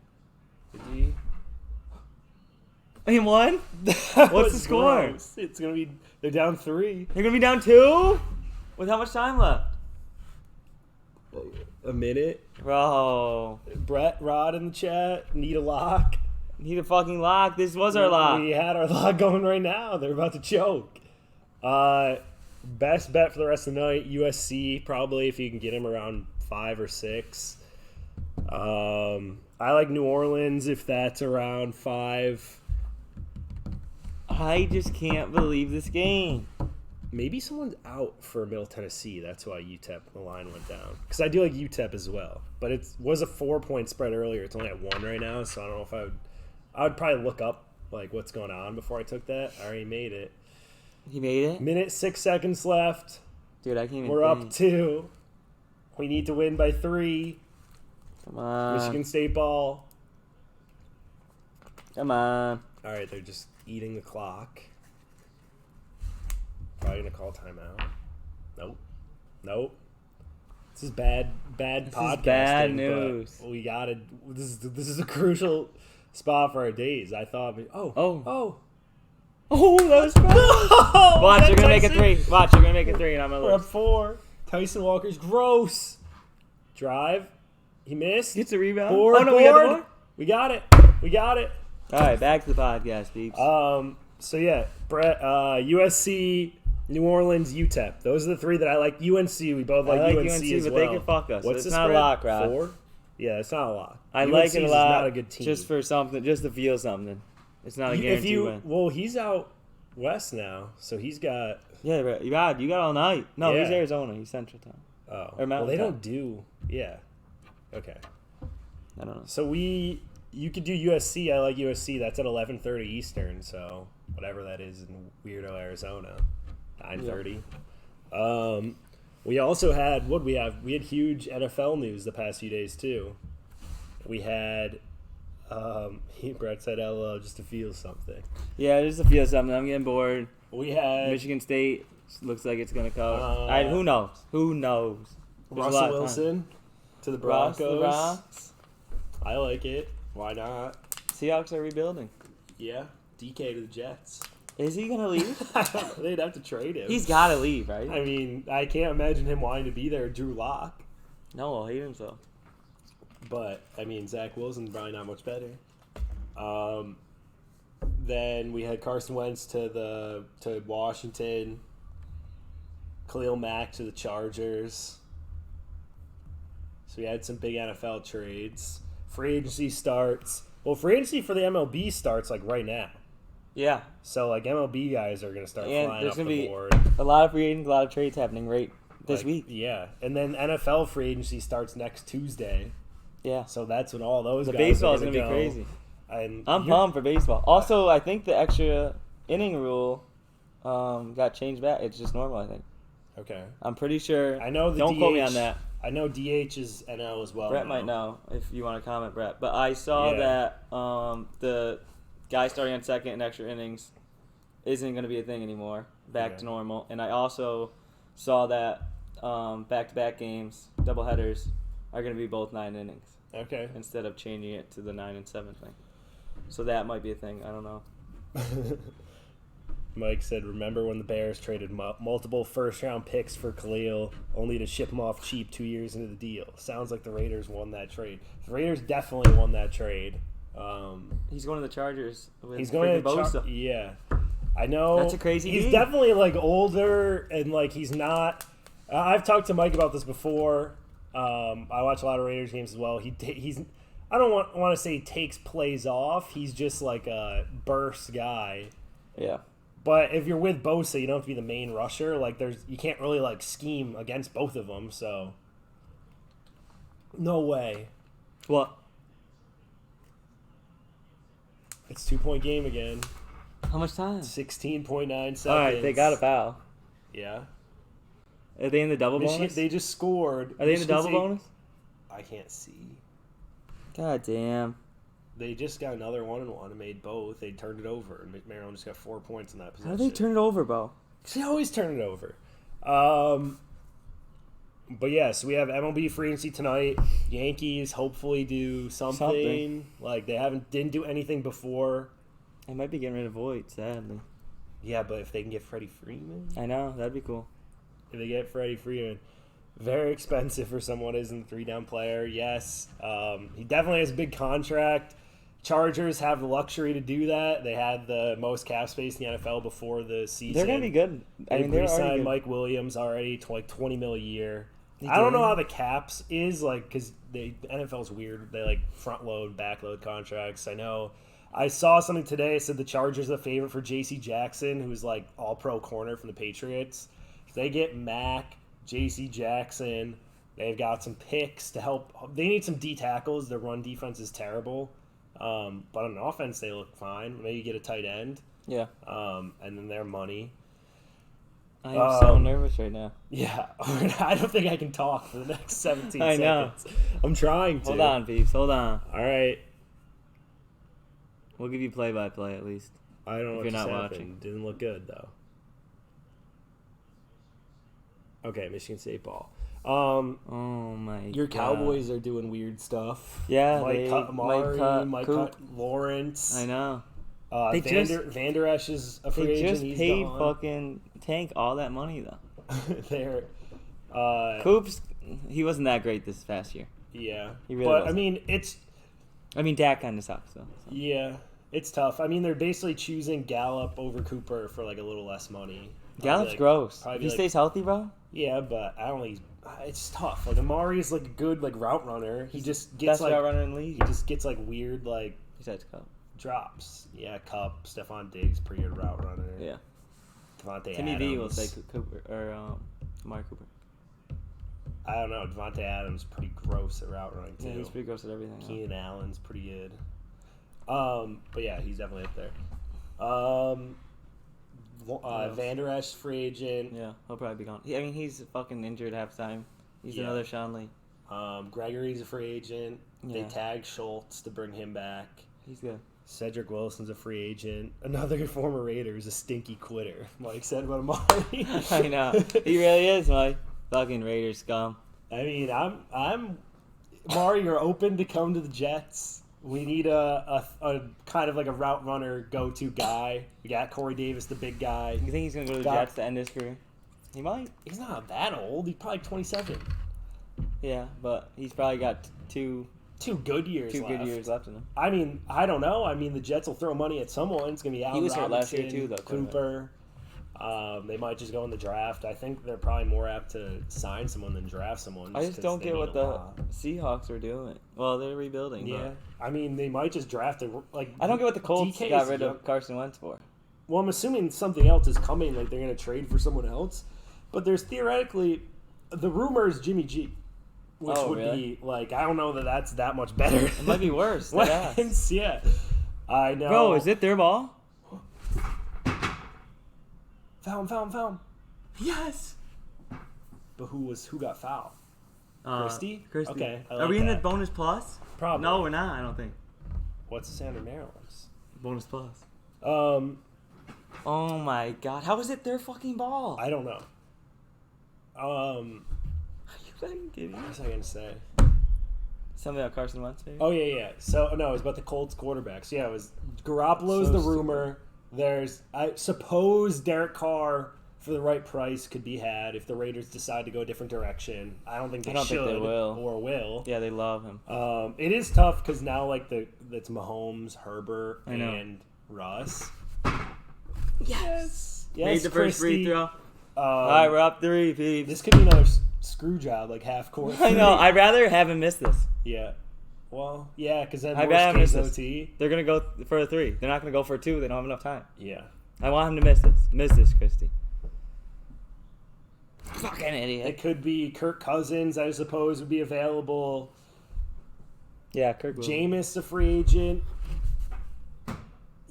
Speaker 2: He won?
Speaker 1: That
Speaker 2: What's the
Speaker 1: was
Speaker 2: score?
Speaker 1: gross. It's gonna be. They're down 3.
Speaker 2: They're gonna be down 2? With how much time left?
Speaker 1: A minute.
Speaker 2: Bro.
Speaker 1: Brett, Rod in the chat. Need a lock.
Speaker 2: Need a fucking lock. This was our lock.
Speaker 1: We had our lock going right now. They're about to choke. Best bet for the rest of the night. USC probably if you can get him around 5 or 6. I like New Orleans if that's around 5.
Speaker 2: I just can't believe this game.
Speaker 1: Maybe someone's out for Middle Tennessee. That's why UTEP, the line went down. Because I do like UTEP as well. But it was a 4-point spread earlier. It's only at 1 right now, so I don't know if I would probably look up like what's going on before I took that. I already made it.
Speaker 2: He made it?
Speaker 1: Minute 6 seconds left.
Speaker 2: Dude, I can't even
Speaker 1: We're
Speaker 2: think.
Speaker 1: up 2. We need to win by 3.
Speaker 2: Come on.
Speaker 1: Michigan State ball.
Speaker 2: Come on.
Speaker 1: All right, they're just eating the clock. Probably gonna call timeout. Nope. This is bad
Speaker 2: This
Speaker 1: podcasting.
Speaker 2: is bad
Speaker 1: but
Speaker 2: news.
Speaker 1: We gotta. This is a crucial spot for our days. I thought. Oh,
Speaker 2: Oh, that was bad. Watch, you're gonna make a 3. Watch, you're gonna make a 3, and I'm gonna
Speaker 1: We're up
Speaker 2: lose.
Speaker 1: 4. Tyson Walker's gross. Drive. He missed.
Speaker 2: Gets a rebound.
Speaker 1: Board,
Speaker 2: Oh, no, we got the
Speaker 1: board.
Speaker 2: board.
Speaker 1: We got it.
Speaker 2: All right, back to the podcast, peeps.
Speaker 1: So yeah, Brett, USC, New Orleans, UTEP. Those are the 3 that I like. UNC, we both like,
Speaker 2: I like
Speaker 1: UNC as
Speaker 2: but
Speaker 1: well.
Speaker 2: they can fuck us.
Speaker 1: What's
Speaker 2: It's
Speaker 1: the
Speaker 2: not
Speaker 1: spread?
Speaker 2: a lock, Rod.
Speaker 1: 4? Yeah, it's not a lock.
Speaker 2: I
Speaker 1: UNC
Speaker 2: like it a
Speaker 1: is
Speaker 2: lot.
Speaker 1: not a good team.
Speaker 2: Just for something, just to feel something. It's not a guarantee win.
Speaker 1: Well, he's out west now, so he's got.
Speaker 2: Yeah, bro, you got all night. No, he's
Speaker 1: Yeah.
Speaker 2: Arizona. He's Central Time.
Speaker 1: Oh,
Speaker 2: Or
Speaker 1: well,
Speaker 2: Mountain
Speaker 1: they
Speaker 2: Time.
Speaker 1: don't do. Yeah. Okay.
Speaker 2: I don't know.
Speaker 1: So you could do USC. I like USC. That's at 11:30 Eastern. So whatever that is in weirdo Arizona, 9:30. We also had we had huge NFL news the past few days too. We had Brett said LO just to feel something.
Speaker 2: Yeah, just to feel something. I'm getting bored.
Speaker 1: We had
Speaker 2: Michigan State looks like it's gonna cover.
Speaker 1: Uh,
Speaker 2: Who knows? Who knows? There's a lot
Speaker 1: Russell
Speaker 2: of time.
Speaker 1: Wilson to the
Speaker 2: Ross,
Speaker 1: Broncos.
Speaker 2: the Bronx.
Speaker 1: I like it. Why not?
Speaker 2: Seahawks are rebuilding.
Speaker 1: Yeah, DK to the Jets.
Speaker 2: Is he gonna leave?
Speaker 1: They'd have to trade him.
Speaker 2: He's gotta leave, right?
Speaker 1: I mean, I can't imagine him wanting to be there. Drew Lock.
Speaker 2: No, he'll hate himself.
Speaker 1: But, I mean, Zach Wilson's probably not much better. Then we had Carson Wentz to Washington. Khalil Mack to the Chargers. So we had some big NFL trades. Free agency starts. Well, free agency for the MLB starts, like, right now.
Speaker 2: Yeah,
Speaker 1: So, like, MLB guys are going to start
Speaker 2: And
Speaker 1: flying
Speaker 2: there's
Speaker 1: off
Speaker 2: gonna
Speaker 1: the
Speaker 2: be-
Speaker 1: board.
Speaker 2: a lot of free agents, a lot of trades happening right this
Speaker 1: Like,
Speaker 2: week.
Speaker 1: Yeah. And then NFL free agency starts next Tuesday.
Speaker 2: Yeah,
Speaker 1: So that's when all those
Speaker 2: the
Speaker 1: guys
Speaker 2: baseball
Speaker 1: are
Speaker 2: is
Speaker 1: going
Speaker 2: gonna
Speaker 1: to
Speaker 2: be
Speaker 1: go.
Speaker 2: crazy.
Speaker 1: And
Speaker 2: I'm
Speaker 1: you're-
Speaker 2: pumped for baseball. Also, I think the extra inning rule got changed back. It's just normal, I think.
Speaker 1: Okay.
Speaker 2: I'm pretty sure.
Speaker 1: I know the
Speaker 2: Don't
Speaker 1: DH,
Speaker 2: quote me on that.
Speaker 1: I know DH is NL as well.
Speaker 2: Brett
Speaker 1: now.
Speaker 2: might know if you want to comment, Brett. But I saw
Speaker 1: Yeah.
Speaker 2: that the guy starting on second in extra innings isn't going to be a thing anymore. Back
Speaker 1: Okay.
Speaker 2: to normal. And I also saw that back-to-back games, doubleheaders, are going to be both 9 innings
Speaker 1: Okay.
Speaker 2: instead of changing it to the 9 and 7 thing. So that might be a thing. I don't know.
Speaker 1: Mike said, remember when the Bears traded multiple first-round picks for Khalil, only to ship him off cheap 2 years into the deal? Sounds like the Raiders won that trade. The Raiders definitely won that trade.
Speaker 2: He's going to the Chargers with
Speaker 1: He's going to
Speaker 2: Bosa.
Speaker 1: Yeah. I know.
Speaker 2: That's a crazy
Speaker 1: He's
Speaker 2: gig.
Speaker 1: definitely, like, older, and, like, he's not... I've talked to Mike about this before. I watch a lot of Raiders games as well. He's... I don't want to say he takes plays off. He's just, like, a burst guy.
Speaker 2: Yeah.
Speaker 1: But if you're with Bosa, you don't have to be the main rusher. Like, you can't really, like, scheme against both of them, so... No way.
Speaker 2: What?
Speaker 1: It's 2-point game again.
Speaker 2: How much time?
Speaker 1: 16.9 seconds.
Speaker 2: All right, they got a foul.
Speaker 1: Yeah.
Speaker 2: Are they in the double
Speaker 1: Michigan,
Speaker 2: bonus?
Speaker 1: they just scored.
Speaker 2: Are they in the
Speaker 1: Michigan
Speaker 2: double
Speaker 1: State-
Speaker 2: bonus?
Speaker 1: I can't see.
Speaker 2: God damn.
Speaker 1: They just got another 1-1 and made both. They turned it over, and Maryland just got 4 points in that
Speaker 2: How
Speaker 1: possession.
Speaker 2: do they turn it over, bro?
Speaker 1: They always turn it over. But yes, we have MLB free agency tonight. Yankees hopefully do something. Like they didn't do anything before.
Speaker 2: They might be getting rid of Voigt, sadly.
Speaker 1: Yeah, but if they can get Freddie Freeman,
Speaker 2: I know, that'd be cool.
Speaker 1: if they get Freddie Freeman, very expensive for someone who isn't a 3-down player. Yes, he definitely has a big contract. Chargers have the luxury to do that. They had the most cap space in the NFL before the season.
Speaker 2: They're gonna be good. I mean, they're already
Speaker 1: re-signed
Speaker 2: good.
Speaker 1: Mike Williams already to like $20 million a year.
Speaker 2: They
Speaker 1: I don't
Speaker 2: did?
Speaker 1: know how the caps is like because the NFL's weird. They like front load, back load contracts. I know. I saw something today. It said the Chargers are the favorite for J.C. Jackson, who's like all pro corner from the Patriots. If they get Mack, J.C. Jackson, they've got some picks to help. They need some D tackles. Their run defense is terrible. But on offense, they look fine. Maybe get a tight end.
Speaker 2: Yeah.
Speaker 1: And then their money.
Speaker 2: I am so nervous right now.
Speaker 1: Yeah. I don't think I can talk for the next 17
Speaker 2: I know.
Speaker 1: seconds. I'm trying to.
Speaker 2: Hold on, peeps. Hold on.
Speaker 1: All right.
Speaker 2: We'll give you play-by-play at least.
Speaker 1: I don't know
Speaker 2: If
Speaker 1: what
Speaker 2: you're
Speaker 1: just
Speaker 2: not
Speaker 1: happened.
Speaker 2: watching.
Speaker 1: Didn't look good, though. Okay, Michigan State ball.
Speaker 2: Oh my
Speaker 1: Your
Speaker 2: God.
Speaker 1: Cowboys are doing weird stuff.
Speaker 2: Yeah,
Speaker 1: Mike cut Amari, Mike
Speaker 2: Coop.
Speaker 1: cut Lawrence.
Speaker 2: I know.
Speaker 1: They Vander Esch is a free
Speaker 2: They
Speaker 1: agent.
Speaker 2: just
Speaker 1: He's
Speaker 2: paid
Speaker 1: gone.
Speaker 2: fucking Tank all that money though.
Speaker 1: They're,
Speaker 2: Coops, he wasn't that great this past year.
Speaker 1: yeah.
Speaker 2: He really
Speaker 1: but,
Speaker 2: wasn't.
Speaker 1: I mean,
Speaker 2: Dak kind of sucks though. So.
Speaker 1: yeah, it's tough. I mean, they're basically choosing Gallup over Cooper for like a little less money.
Speaker 2: Gallup's gross.
Speaker 1: probably
Speaker 2: If he
Speaker 1: like-
Speaker 2: stays healthy, bro.
Speaker 1: Yeah, but I don't think it's tough. Like Amari is like a good like route runner. He just gets
Speaker 2: Best
Speaker 1: like
Speaker 2: route runner in the league.
Speaker 1: he just gets like weird like
Speaker 2: Besides Cup.
Speaker 1: drops. Yeah, Cup, Stephon Diggs, pretty good route runner.
Speaker 2: Yeah.
Speaker 1: Devontae
Speaker 2: Timmy
Speaker 1: Adams.
Speaker 2: V will say Cooper or Amari Cooper.
Speaker 1: I don't know. Devontae Adams pretty gross at route running too.
Speaker 2: Yeah, he's pretty gross at everything. though.
Speaker 1: Keenan Allen's pretty good. But yeah, he's definitely up there. Vander Esch free agent.
Speaker 2: Yeah, he'll probably be gone. I mean, he's fucking injured half time. He's
Speaker 1: Yeah.
Speaker 2: another Sean Lee.
Speaker 1: Gregory's a free agent. They
Speaker 2: Yeah.
Speaker 1: tagged Schultz to bring him back.
Speaker 2: He's good.
Speaker 1: Cedric Wilson's a free agent. Another former Raider is a stinky quitter. Mike said about Amari.
Speaker 2: I know. He really is, Mike. Fucking Raiders scum.
Speaker 1: I mean, I'm Amari, you're open to come to the Jets. We need a kind of like a route runner go-to guy. We got Corey Davis, the big guy.
Speaker 2: You think he's gonna go to the
Speaker 1: Got-
Speaker 2: Jets to end his career? He might.
Speaker 1: He's not that old. He's probably 27.
Speaker 2: Yeah, but he's probably got two
Speaker 1: Good years
Speaker 2: good
Speaker 1: left.
Speaker 2: years left in him.
Speaker 1: I mean, I don't know. I mean, the Jets will throw money at someone. It's going to be Allen
Speaker 2: was hurt last year,
Speaker 1: Robinson,
Speaker 2: too, though, quite a bit.
Speaker 1: Cooper. They might just go in the draft. I think they're probably more apt to sign someone than draft someone.
Speaker 2: I just
Speaker 1: 'cause
Speaker 2: don't
Speaker 1: they
Speaker 2: get
Speaker 1: need
Speaker 2: what
Speaker 1: a
Speaker 2: the
Speaker 1: lot.
Speaker 2: Seahawks are doing. Well, they're rebuilding.
Speaker 1: Yeah,
Speaker 2: But
Speaker 1: I mean, they might just draft it. Like
Speaker 2: I don't get what the Colts
Speaker 1: DK
Speaker 2: got
Speaker 1: is
Speaker 2: rid
Speaker 1: young.
Speaker 2: of Carson Wentz for.
Speaker 1: Well, I'm assuming something else is coming. Like they're going to trade for someone else. But there's theoretically the rumor is Jimmy G, which
Speaker 2: Oh,
Speaker 1: would
Speaker 2: really?
Speaker 1: be like I don't know that that's that much better.
Speaker 2: It might be worse. dead ass.
Speaker 1: Wentz, yeah, I know.
Speaker 2: Bro, is it their ball?
Speaker 1: Found. Yes. But who got fouled? Christie?
Speaker 2: Christie.
Speaker 1: Okay, I
Speaker 2: Are
Speaker 1: like
Speaker 2: we in the
Speaker 1: that.
Speaker 2: bonus plus?
Speaker 1: Probably.
Speaker 2: No, we're not. I don't think.
Speaker 1: What's the sound of Maryland's?
Speaker 2: Bonus plus.
Speaker 1: I
Speaker 2: Oh my god! How is it their fucking ball?
Speaker 1: don't know.
Speaker 2: Are you fucking kidding me?
Speaker 1: What was I gonna say?
Speaker 2: Something about Carson Wentz, maybe?
Speaker 1: Oh yeah. So no, it was about the Colts quarterbacks. Yeah, it was Garoppolo's
Speaker 2: So
Speaker 1: the
Speaker 2: stupid.
Speaker 1: rumor. There's I suppose Derek Carr for the right price could be had if the Raiders decide to go a different direction. I don't think they
Speaker 2: I don't
Speaker 1: should
Speaker 2: think they will.
Speaker 1: or will.
Speaker 2: Yeah, they love him.
Speaker 1: It is tough because now like it's Mahomes, Herbert,
Speaker 2: I know.
Speaker 1: and Russ.
Speaker 2: Yes.
Speaker 1: Yes,
Speaker 2: Made the first free
Speaker 1: Christie.
Speaker 2: throw. All right, we're up 3, peeps.
Speaker 1: This could be another screw job, like half court.
Speaker 2: I know.
Speaker 1: three.
Speaker 2: I'd rather have him miss this.
Speaker 1: Yeah. Well, yeah, because then
Speaker 2: I'd
Speaker 1: worst
Speaker 2: rather
Speaker 1: case
Speaker 2: miss this.
Speaker 1: OT.
Speaker 2: They're gonna go for a 3. They're not gonna go for a 2. They don't have enough time.
Speaker 1: Yeah.
Speaker 2: I want him to miss this. Miss this, Christy. Fucking idiot.
Speaker 1: It could be Kirk Cousins, I suppose, would be available.
Speaker 2: Yeah, Kirk. will.
Speaker 1: Jameis, a free agent.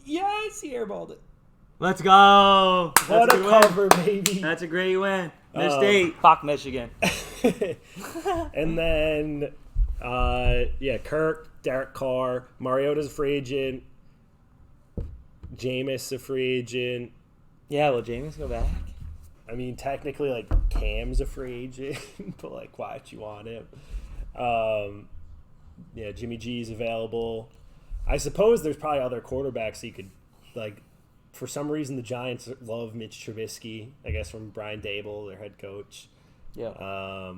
Speaker 1: Yes, he airballed it.
Speaker 2: Let's go.
Speaker 1: What
Speaker 2: That's
Speaker 1: a
Speaker 2: good win.
Speaker 1: cover, baby.
Speaker 2: That's a great win. State. Fuck Michigan.
Speaker 1: And then, Kirk, Derek Carr, Mariota's a free agent. Jameis a free agent.
Speaker 2: Yeah, will James go back?
Speaker 1: I mean, technically, like, Cam's a free agent, but, like, why'd you want him? Jimmy G's available. I suppose there's probably other quarterbacks you could, like, for some reason the Giants love Mitch Trubisky, I guess from Brian Dable, their head coach.
Speaker 2: Yeah.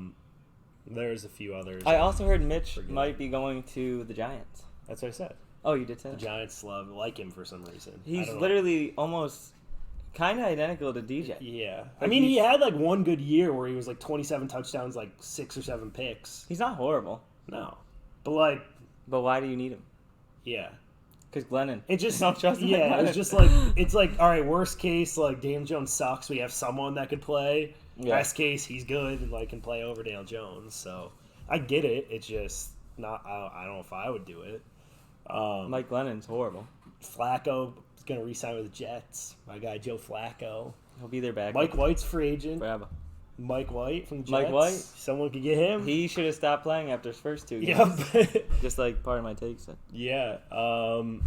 Speaker 1: There's a few others.
Speaker 2: I also heard Mitch might be going to the Giants.
Speaker 1: That's what I said.
Speaker 2: Oh, you did say
Speaker 1: The
Speaker 2: that?
Speaker 1: Giants like him for some reason.
Speaker 2: He's literally almost kind of identical to DJ.
Speaker 1: Yeah.
Speaker 2: Like
Speaker 1: I mean, he had, like, one good year where he was, like, 27 touchdowns, like, 6 or 7 picks.
Speaker 2: He's not horrible.
Speaker 1: No. But, like...
Speaker 2: But why do you need him?
Speaker 1: Yeah.
Speaker 2: Because Glennon.
Speaker 1: It just...
Speaker 2: don't trust him.
Speaker 1: Yeah, it's just, like... It's, like, all right, worst case, like, Daniel Jones sucks. We have someone that could play.
Speaker 2: Yeah.
Speaker 1: Best case, he's good and, like, can play over Daniel Jones. So, I get it. It's just not... I don't know if I would do it.
Speaker 2: Mike Glennon's horrible.
Speaker 1: Flacco is going to re-sign with the Jets. My guy, Joe Flacco.
Speaker 2: He'll be their back.
Speaker 1: Mike White's free agent.
Speaker 2: Forever.
Speaker 1: Mike White from the Jets.
Speaker 2: Mike White?
Speaker 1: Someone could get him.
Speaker 2: He should have stopped playing after his first 2 games.
Speaker 1: Yep.
Speaker 2: Just like part of my take said.
Speaker 1: Yeah. I'm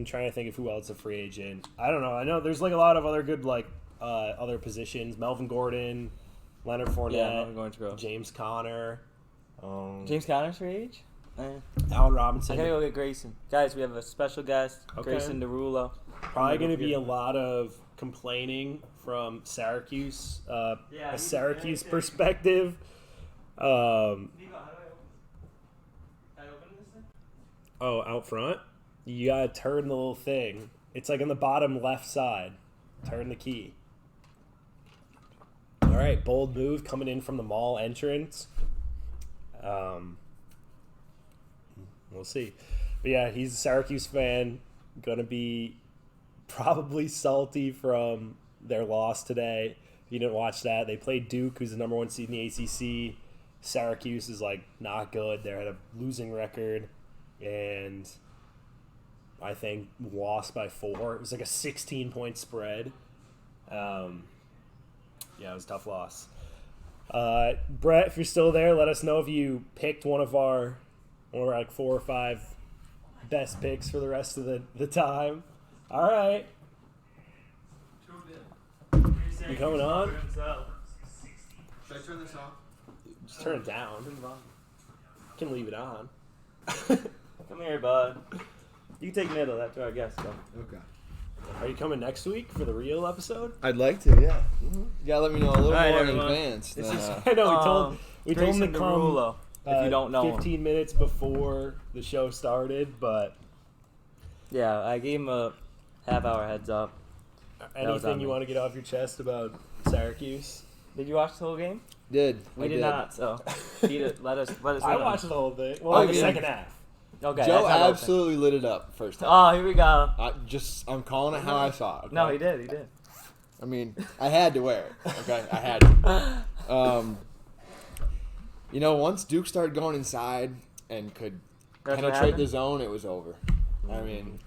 Speaker 1: trying to think of who else is a free agent. I don't know. I know there's, like, a lot of other good, like, other positions. Melvin Gordon, Leonard Fournette,
Speaker 2: Yeah, going to grow.
Speaker 1: James Conner.
Speaker 2: James Conner's free age?
Speaker 1: Allen Robinson.
Speaker 2: I gotta go get Grayson. Guys, we have a special guest,
Speaker 1: Okay.
Speaker 2: Grayson Derulo.
Speaker 1: Probably going to be a lot of complaining from Syracuse, a Syracuse perspective. Oh, out front? You got to turn the little thing. It's like on the bottom left side. Turn the key. All right, bold move coming in from the mall entrance. We'll see. But yeah, he's a Syracuse fan. Going to be probably salty from their loss today. If you didn't watch that, they played Duke, who's the number 1 seed in the ACC. Syracuse is, like, not good. They're at a losing record, and I think lost by 4. It was like a 16-point spread. Yeah, it was a tough loss. Brett, if you're still there, let us know if you picked one of our like 4 or 5 best picks for the rest of the time. All right. You coming on?
Speaker 3: Should I turn this off?
Speaker 1: Just turn it down. You can leave it on.
Speaker 2: Come here, bud. You can take middle after our guest go.
Speaker 3: Okay.
Speaker 1: Are you coming next week for the real episode?
Speaker 3: I'd like to, yeah. You gotta let me know a little
Speaker 2: Alright,
Speaker 3: more in
Speaker 2: everyone.
Speaker 3: advance.
Speaker 1: This
Speaker 3: Than,
Speaker 1: is, I know we told him to
Speaker 2: Grayson
Speaker 1: come.
Speaker 2: Derulo, if you don't know
Speaker 1: 15 minutes before the show started, but
Speaker 2: Yeah, I gave him a half-hour heads up. was
Speaker 1: anything
Speaker 2: on
Speaker 1: you
Speaker 2: me.
Speaker 1: want to get off your chest about Syracuse?
Speaker 2: Did you watch the whole game?
Speaker 3: I
Speaker 2: We did not, so let us
Speaker 1: I
Speaker 2: in on
Speaker 1: watched
Speaker 2: it.
Speaker 1: the whole thing. Well,
Speaker 3: Oh,
Speaker 1: the
Speaker 3: yeah.
Speaker 1: second half.
Speaker 2: Okay,
Speaker 3: Joe
Speaker 2: that's not
Speaker 3: absolutely lit it up first time.
Speaker 2: Oh, here we go.
Speaker 3: I'm calling it how I saw it. Okay?
Speaker 2: No, he did.
Speaker 3: I mean, I had to wear it. Okay, I had to. Once Duke started going inside and could
Speaker 2: That's what
Speaker 3: penetrate
Speaker 2: happened?
Speaker 3: the zone, it was over. I mean,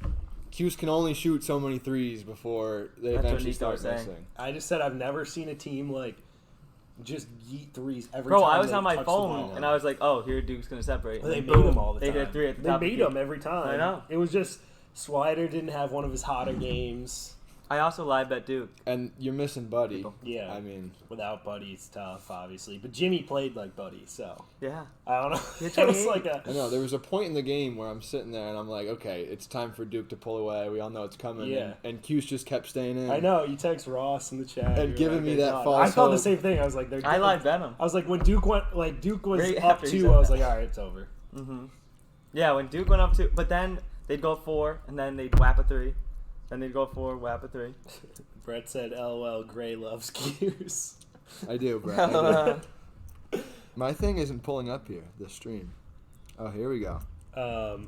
Speaker 3: Cuse can only shoot so many threes before they
Speaker 2: That's what
Speaker 3: eventually
Speaker 2: Niko
Speaker 3: start
Speaker 2: was saying.
Speaker 3: missing.
Speaker 1: I just said I've never seen a team like just yeet threes every
Speaker 2: Bro,
Speaker 1: time.
Speaker 2: I was
Speaker 1: they
Speaker 2: on my
Speaker 1: touch the ball.
Speaker 2: phone, and I was like, oh, here Duke's going to separate.
Speaker 1: They
Speaker 2: And
Speaker 1: made
Speaker 2: boom,
Speaker 1: them all the time.
Speaker 2: They did 3 at the
Speaker 1: They
Speaker 2: top.
Speaker 1: made
Speaker 2: of the
Speaker 1: them
Speaker 2: key.
Speaker 1: every time.
Speaker 2: I know.
Speaker 1: It was just Swider didn't have one of his hotter games.
Speaker 2: I also live bet Duke.
Speaker 3: And you're missing Buddy.
Speaker 2: People.
Speaker 1: Yeah.
Speaker 3: I mean,
Speaker 1: Without Buddy, it's tough, obviously. But Jimmy played like Buddy, so
Speaker 2: Yeah.
Speaker 1: I don't know.
Speaker 2: He had
Speaker 1: It was
Speaker 2: 28.
Speaker 1: like a
Speaker 3: I know there was a point in the game where I'm sitting there and I'm like, okay, it's time for Duke to pull away. We all know it's coming.
Speaker 1: Yeah.
Speaker 3: And Cuse just kept staying in.
Speaker 1: I know. You text Ross in the chat.
Speaker 3: And
Speaker 1: you're
Speaker 3: giving
Speaker 1: like,
Speaker 3: me
Speaker 1: "Good
Speaker 3: that
Speaker 1: job."
Speaker 3: false
Speaker 1: I felt the
Speaker 3: hope.
Speaker 1: same thing. I was like, they're
Speaker 2: I live bet him.
Speaker 1: I was like, when Duke was
Speaker 2: Right
Speaker 1: up
Speaker 2: after he
Speaker 1: 2,
Speaker 2: said
Speaker 1: I was
Speaker 2: that.
Speaker 1: like, all right, it's over.
Speaker 2: Mm-hmm. Yeah, when Duke went up 2, but then they'd go 4, and then they'd whap a 3. Then they'd go 4, whap a 3.
Speaker 1: Brett said, "LOL, Gray loves Cuse."
Speaker 3: I do, bro. I do. My thing isn't pulling up here, the stream. Oh, here we go.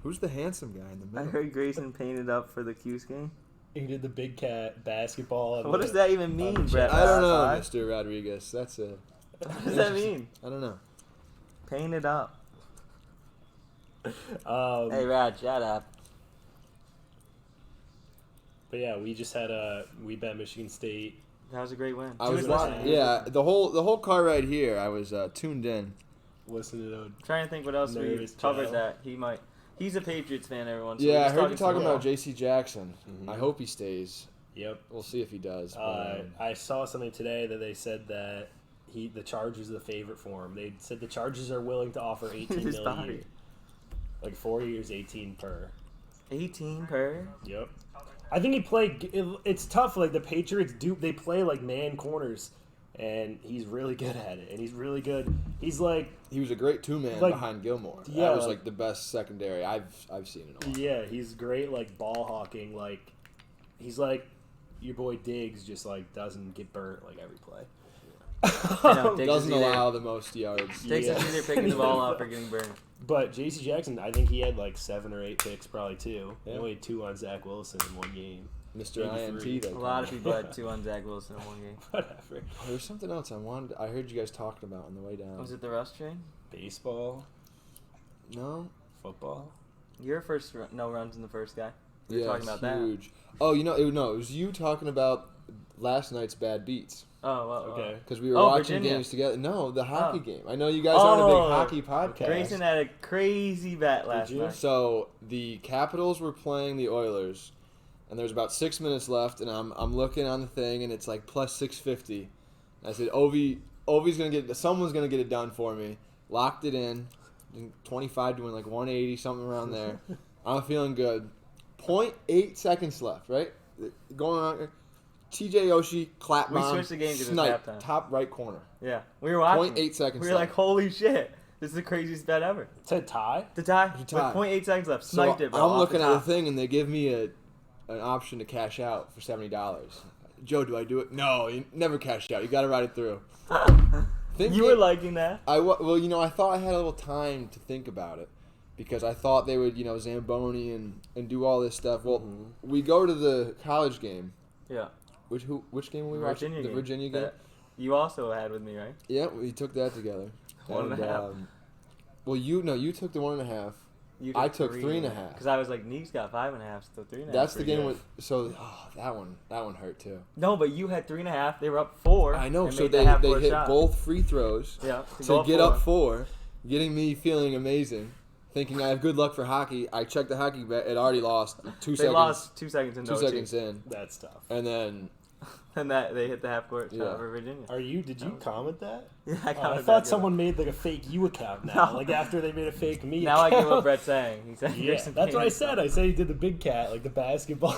Speaker 3: Who's the handsome guy in the
Speaker 2: I
Speaker 3: middle?
Speaker 2: heard Grayson painted up for the Cuse game.
Speaker 1: He did the big cat basketball.
Speaker 2: What does that even mean,
Speaker 1: on the
Speaker 2: Brett?
Speaker 1: chat.
Speaker 3: I don't know,
Speaker 2: Five?
Speaker 3: Mr. Rodriguez. That's a.
Speaker 2: What does that mean?
Speaker 3: I don't know.
Speaker 2: Painted up.
Speaker 1: Um,
Speaker 2: Hey, Rad, shut up.
Speaker 1: But yeah, we just had we bet Michigan State
Speaker 2: That was a great win.
Speaker 3: I was watching. Yeah, the whole car ride here, I was tuned in.
Speaker 1: Listening to
Speaker 2: Trying to think what else we
Speaker 1: nervous
Speaker 2: covered
Speaker 1: Joe.
Speaker 2: that he might. He's a Patriots fan, everyone. So
Speaker 3: Yeah, I heard you talking about J.C. Jackson.
Speaker 1: Mhm.
Speaker 3: I hope he stays.
Speaker 1: Yep.
Speaker 3: We'll see if he does. But,
Speaker 1: I saw something today that they said that the Chargers are the favorite for him. They said the Chargers are willing to offer $18
Speaker 2: His
Speaker 1: million a
Speaker 2: body.
Speaker 1: year. Like 4 years, 18 per.
Speaker 2: 18 per.
Speaker 1: Yep. I think he played. It's tough. Like the Patriots they play like man corners, and he's really good at it. And he's really good. He's like
Speaker 3: he was a great two-man
Speaker 1: like,
Speaker 3: behind Gilmore.
Speaker 1: Yeah,
Speaker 3: that was like the best secondary I've seen in a while.
Speaker 1: Yeah, he's great. Like ball hawking. Like he's like your boy Diggs, just like doesn't get burnt like every play.
Speaker 3: Doesn't allow the most yards.
Speaker 2: Diggs is either picking the ball up or getting burned.
Speaker 1: But J.C. Jackson, I think he had like 7 or 8 picks, probably 2.
Speaker 3: Yeah.
Speaker 1: He only had 2 on Zach Wilson in one game.
Speaker 3: Mr.
Speaker 1: Maybe
Speaker 3: INT.
Speaker 2: A lot of people had 2 on Zach Wilson in one game.
Speaker 1: Whatever.
Speaker 3: Oh, there's something else I heard you guys talking about on the way down.
Speaker 2: Was it the rush train?
Speaker 1: Baseball,
Speaker 3: No.
Speaker 1: football.
Speaker 2: Your first no runs in the first guy. We were
Speaker 3: Yeah,
Speaker 2: talking about
Speaker 3: huge. Oh, it was you talking about last night's bad beats.
Speaker 2: Oh, well,
Speaker 1: Okay.
Speaker 3: Because we were watching
Speaker 2: Virginia.
Speaker 3: games together. No, the hockey
Speaker 2: Oh.
Speaker 3: game. I know you guys aren't a big
Speaker 2: Oh,
Speaker 3: hockey podcast.
Speaker 2: Grayson had a crazy bet last
Speaker 1: you?
Speaker 2: night.
Speaker 3: So the Capitals were playing the Oilers, and there's about 6 minutes left, and I'm looking on the thing, and it's like plus 650. I said, Ovi's gonna someone's gonna get it done for me. Locked it in, 25 to win, like 180, something around there. I'm feeling good. 0.8 seconds left, right? Going on. TJ Oshie, clap
Speaker 2: We
Speaker 3: bomb,
Speaker 2: switched the game to the
Speaker 3: snipe,
Speaker 2: halftime.
Speaker 3: top right corner.
Speaker 2: Yeah, we were watching.
Speaker 3: 0.8 seconds
Speaker 2: We were like,
Speaker 3: left.
Speaker 2: holy shit. This is the craziest bet ever.
Speaker 1: To tie?
Speaker 2: The tie,
Speaker 3: To
Speaker 2: with
Speaker 3: tie.
Speaker 2: 0.8 seconds left.
Speaker 3: So
Speaker 2: Sniped it, bro.
Speaker 3: I'm
Speaker 2: off
Speaker 3: looking
Speaker 2: the
Speaker 3: at the
Speaker 2: top.
Speaker 3: thing, and they give me an option to cash out for $70. Joe, do I do it? No, you never cash out. You got to ride it through.
Speaker 2: You were liking that?
Speaker 3: Well, I thought I had a little time to think about it because I thought they would, Zamboni and do all this stuff. Well, we go to the college game.
Speaker 2: Yeah.
Speaker 3: Which game were we watching? The Virginia game.
Speaker 2: That you also had with me, right?
Speaker 3: Yeah, we took that together.
Speaker 2: 1.5.
Speaker 3: Well, you took the 1.5. I took 3.5.
Speaker 2: Because I was like, Neek's got 5.5, so 3.5.
Speaker 3: That's the game with. So that one hurt too.
Speaker 2: No, but you had 3.5. They were up 4.
Speaker 3: I know.
Speaker 2: and
Speaker 3: So
Speaker 2: made
Speaker 3: they
Speaker 2: the half-court
Speaker 3: hit
Speaker 2: shot.
Speaker 3: both free throws
Speaker 2: Yeah.
Speaker 3: to get up 4, getting me feeling amazing, thinking I have good luck for hockey. I checked the hockey bet. It already lost 2
Speaker 2: They
Speaker 3: seconds.
Speaker 2: lost 2 seconds in
Speaker 3: 2 seconds in,
Speaker 1: That's tough.
Speaker 3: and then
Speaker 2: and that they hit the half court shot
Speaker 3: Yeah.
Speaker 2: for Virginia.
Speaker 1: Did you comment that?
Speaker 2: Yeah, I,
Speaker 1: I thought someone made like a fake you account now.
Speaker 2: No.
Speaker 1: Like after they made a fake me
Speaker 2: Now I
Speaker 1: account.
Speaker 2: get what Brett's saying. He said,
Speaker 1: Yeah, that's what I said. I said he did the big cat, like the basketball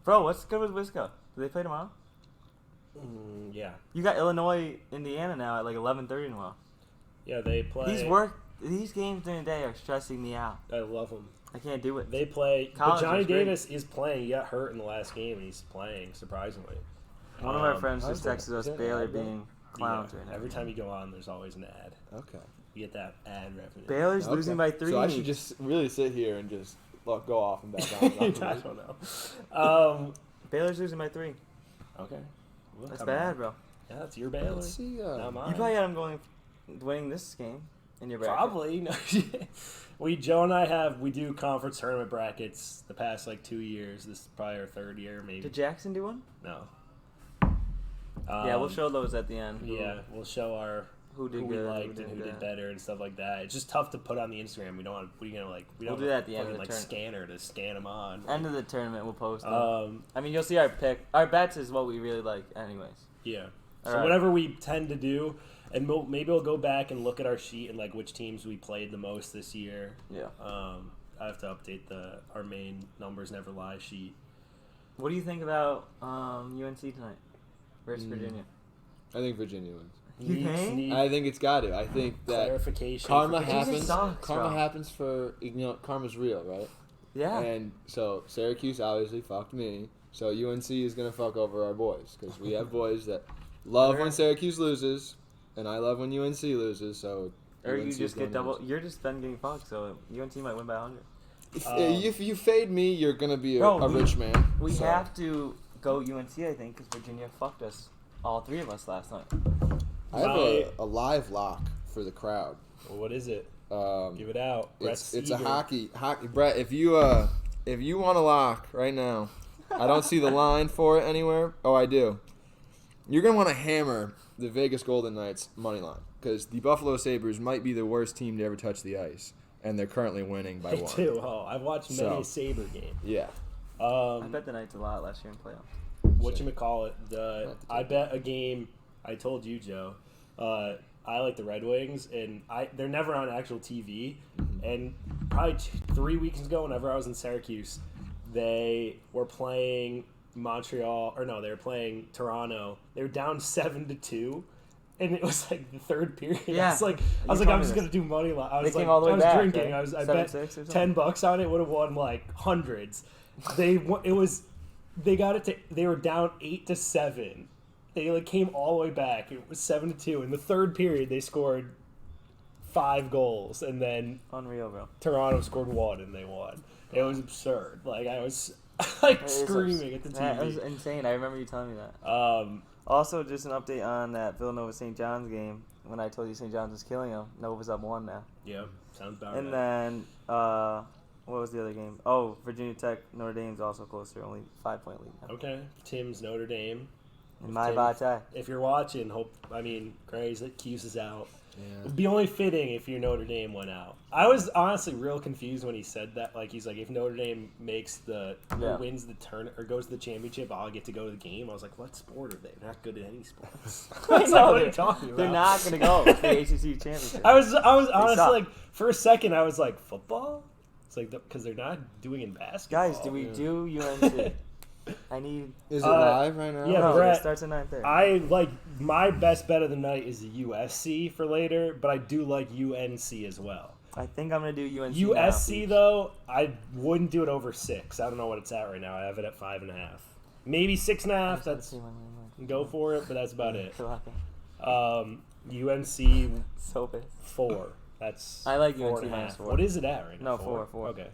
Speaker 2: Bro, what's good with Wisco? Do they play tomorrow?
Speaker 1: Yeah.
Speaker 2: You got Illinois, Indiana now at like 11:30 tomorrow.
Speaker 1: Yeah, they play.
Speaker 2: These games during the day are stressing me out.
Speaker 1: I love them.
Speaker 2: I can't do it.
Speaker 1: They play.
Speaker 2: College
Speaker 1: But Johnny
Speaker 2: was great.
Speaker 1: Davis is playing. He got hurt in the last game, and he's playing, surprisingly.
Speaker 2: One of our friends
Speaker 3: how's
Speaker 2: just
Speaker 3: that?
Speaker 2: texted us
Speaker 3: Is that
Speaker 2: Baylor
Speaker 3: ad, bro?
Speaker 2: being clowns right now.
Speaker 1: Every time you go on, there's always an ad.
Speaker 3: okay.
Speaker 1: You get that ad revenue.
Speaker 2: Baylor's losing by 3.
Speaker 3: So I should just really sit here and just go off and back
Speaker 1: I
Speaker 3: on.
Speaker 1: don't know.
Speaker 2: Baylor's losing by 3.
Speaker 1: Okay. We'll
Speaker 2: That's
Speaker 1: come
Speaker 2: bad,
Speaker 1: on.
Speaker 2: bro.
Speaker 1: Yeah, that's your Baylor.
Speaker 3: Let's see.
Speaker 1: Not mine.
Speaker 2: You probably had them winning this game in your bracket.
Speaker 1: Probably. No. Joe and I we do conference tournament brackets the past like 2 years. This is probably our 3rd year, maybe.
Speaker 2: Did Jackson do one?
Speaker 1: No.
Speaker 2: Yeah, we'll show those at the end.
Speaker 1: Yeah, we'll show our
Speaker 2: Who did
Speaker 1: who we
Speaker 2: good,
Speaker 1: liked
Speaker 2: who
Speaker 1: and who
Speaker 2: did
Speaker 1: did
Speaker 2: bad.
Speaker 1: better and stuff like that. It's just tough to put on the Instagram. We don't want. We don't
Speaker 2: We'll do that at the end of
Speaker 1: fucking,
Speaker 2: the
Speaker 1: like scanner to scan them on.
Speaker 2: End of the tournament, we'll post them.
Speaker 1: Um.
Speaker 2: I mean, you'll see our pick. Our bets is what we really like, anyways.
Speaker 1: Yeah.
Speaker 2: All
Speaker 1: So
Speaker 2: right.
Speaker 1: whatever we tend to do, and maybe we'll go back and look at our sheet and like which teams we played the most this year.
Speaker 2: Yeah.
Speaker 1: I have to update our main numbers never lie sheet.
Speaker 2: What do you think about UNC tonight versus Virginia?
Speaker 3: I think Virginia wins.
Speaker 2: You think?
Speaker 1: Need
Speaker 3: I think it's got to. I think that
Speaker 1: clarification.
Speaker 3: karma
Speaker 1: for-
Speaker 2: Virginia
Speaker 3: happens.
Speaker 2: sucks,
Speaker 3: Karma
Speaker 2: bro.
Speaker 3: happens for karma's real, right?
Speaker 2: Yeah.
Speaker 3: And so Syracuse obviously fucked me. So UNC is gonna fuck over our boys because we have boys that love when Syracuse loses, and I love when UNC loses. So
Speaker 2: Or
Speaker 3: UNC
Speaker 2: you
Speaker 3: is
Speaker 2: just get
Speaker 3: gonna
Speaker 2: double.
Speaker 3: lose.
Speaker 2: You're just then getting fucked, so UNC might win by 100.
Speaker 3: If you fade me, you're gonna be
Speaker 2: Bro,
Speaker 3: a rich man.
Speaker 2: We
Speaker 3: so.
Speaker 2: have to go UNC, I think, because Virginia fucked us, all 3 of us last night.
Speaker 3: I have a live lock for the crowd.
Speaker 1: Well, what is it? Give it out.
Speaker 3: It's a
Speaker 1: Seaver.
Speaker 3: hockey. Brett, if you want to lock right now, I don't see the line for it anywhere. Oh, I do. You're going to want to hammer the Vegas Golden Knights money line because the Buffalo Sabres might be the worst team to ever touch the ice, and they're currently winning by
Speaker 1: Me
Speaker 3: one.
Speaker 1: too. Oh, I've watched many a Sabre game.
Speaker 3: Yeah.
Speaker 2: I bet the Knights a lot last year in playoffs.
Speaker 1: Whatchamacallit, I bet a game. I told you, Joe. I like the Red Wings, and they're never on actual TV. And probably 3 weeks ago, whenever I was in Syracuse, they were playing Montreal, or no, they were playing Toronto. They were down 7-2, and it was like the third period.
Speaker 2: Yeah.
Speaker 1: I was like, I'm just gonna do money line. I was
Speaker 2: They
Speaker 1: like,
Speaker 2: came all the way
Speaker 1: I was
Speaker 2: back,
Speaker 1: drinking.
Speaker 2: right?
Speaker 1: I bet
Speaker 2: 7-6 or something?
Speaker 1: $10 on it. Would have won like hundreds. They got it to. They were down 8-7. They like came all the way back. It was 7-2. In the third period, they scored 5 goals, and then
Speaker 2: Unreal, bro.
Speaker 1: Toronto scored 1, and they won. It was absurd. Like I was like
Speaker 2: It is
Speaker 1: screaming at the TV.
Speaker 2: That was insane. I remember you telling me that. Also, just an update on that Villanova St. John's game. When I told you St. John's was killing them, Nova's up 1 now.
Speaker 1: Yeah, sounds about
Speaker 2: And
Speaker 1: right.
Speaker 2: then, what was the other game? Oh, Virginia Tech, Notre Dame's also closer, only 5-point lead now.
Speaker 1: Okay, Tim's Notre Dame.
Speaker 2: In my
Speaker 1: Tim,
Speaker 2: Vate.
Speaker 1: if you're watching, Grays that Cuse is out.
Speaker 3: Yeah.
Speaker 1: It'd be only fitting if your Notre Dame went out. I was honestly real confused when he said that. Like he's like, if Notre Dame makes or wins the turn or goes to the championship, I'll get to go to the game. I was like, what sport are they? They're not good at any sports. I was like, what are you talking about?
Speaker 2: They're not going to go to the ACC championship.
Speaker 1: I was honestly
Speaker 2: suck.
Speaker 1: like, for a second, I was like, football? It's like because they're not doing in basketball.
Speaker 2: Guys, do we do UNC? I need...
Speaker 3: Is it live right now?
Speaker 1: yeah,
Speaker 2: no,
Speaker 1: Brett,
Speaker 2: it starts at 9:30.
Speaker 1: I like my best bet of the night is USC for later, but I do like UNC as well.
Speaker 2: I think I'm going to do UNC
Speaker 1: USC
Speaker 2: now.
Speaker 1: though, I wouldn't do it over 6. I don't know what it's at right now. I have it at 5.5, maybe 6.5. That's go for it, but that's about it. UNC
Speaker 2: So big.
Speaker 1: 4. That's
Speaker 2: I like UNC
Speaker 1: 4.5.
Speaker 2: minus 4.
Speaker 1: What is it at right now?
Speaker 2: No, 4.
Speaker 1: Okay.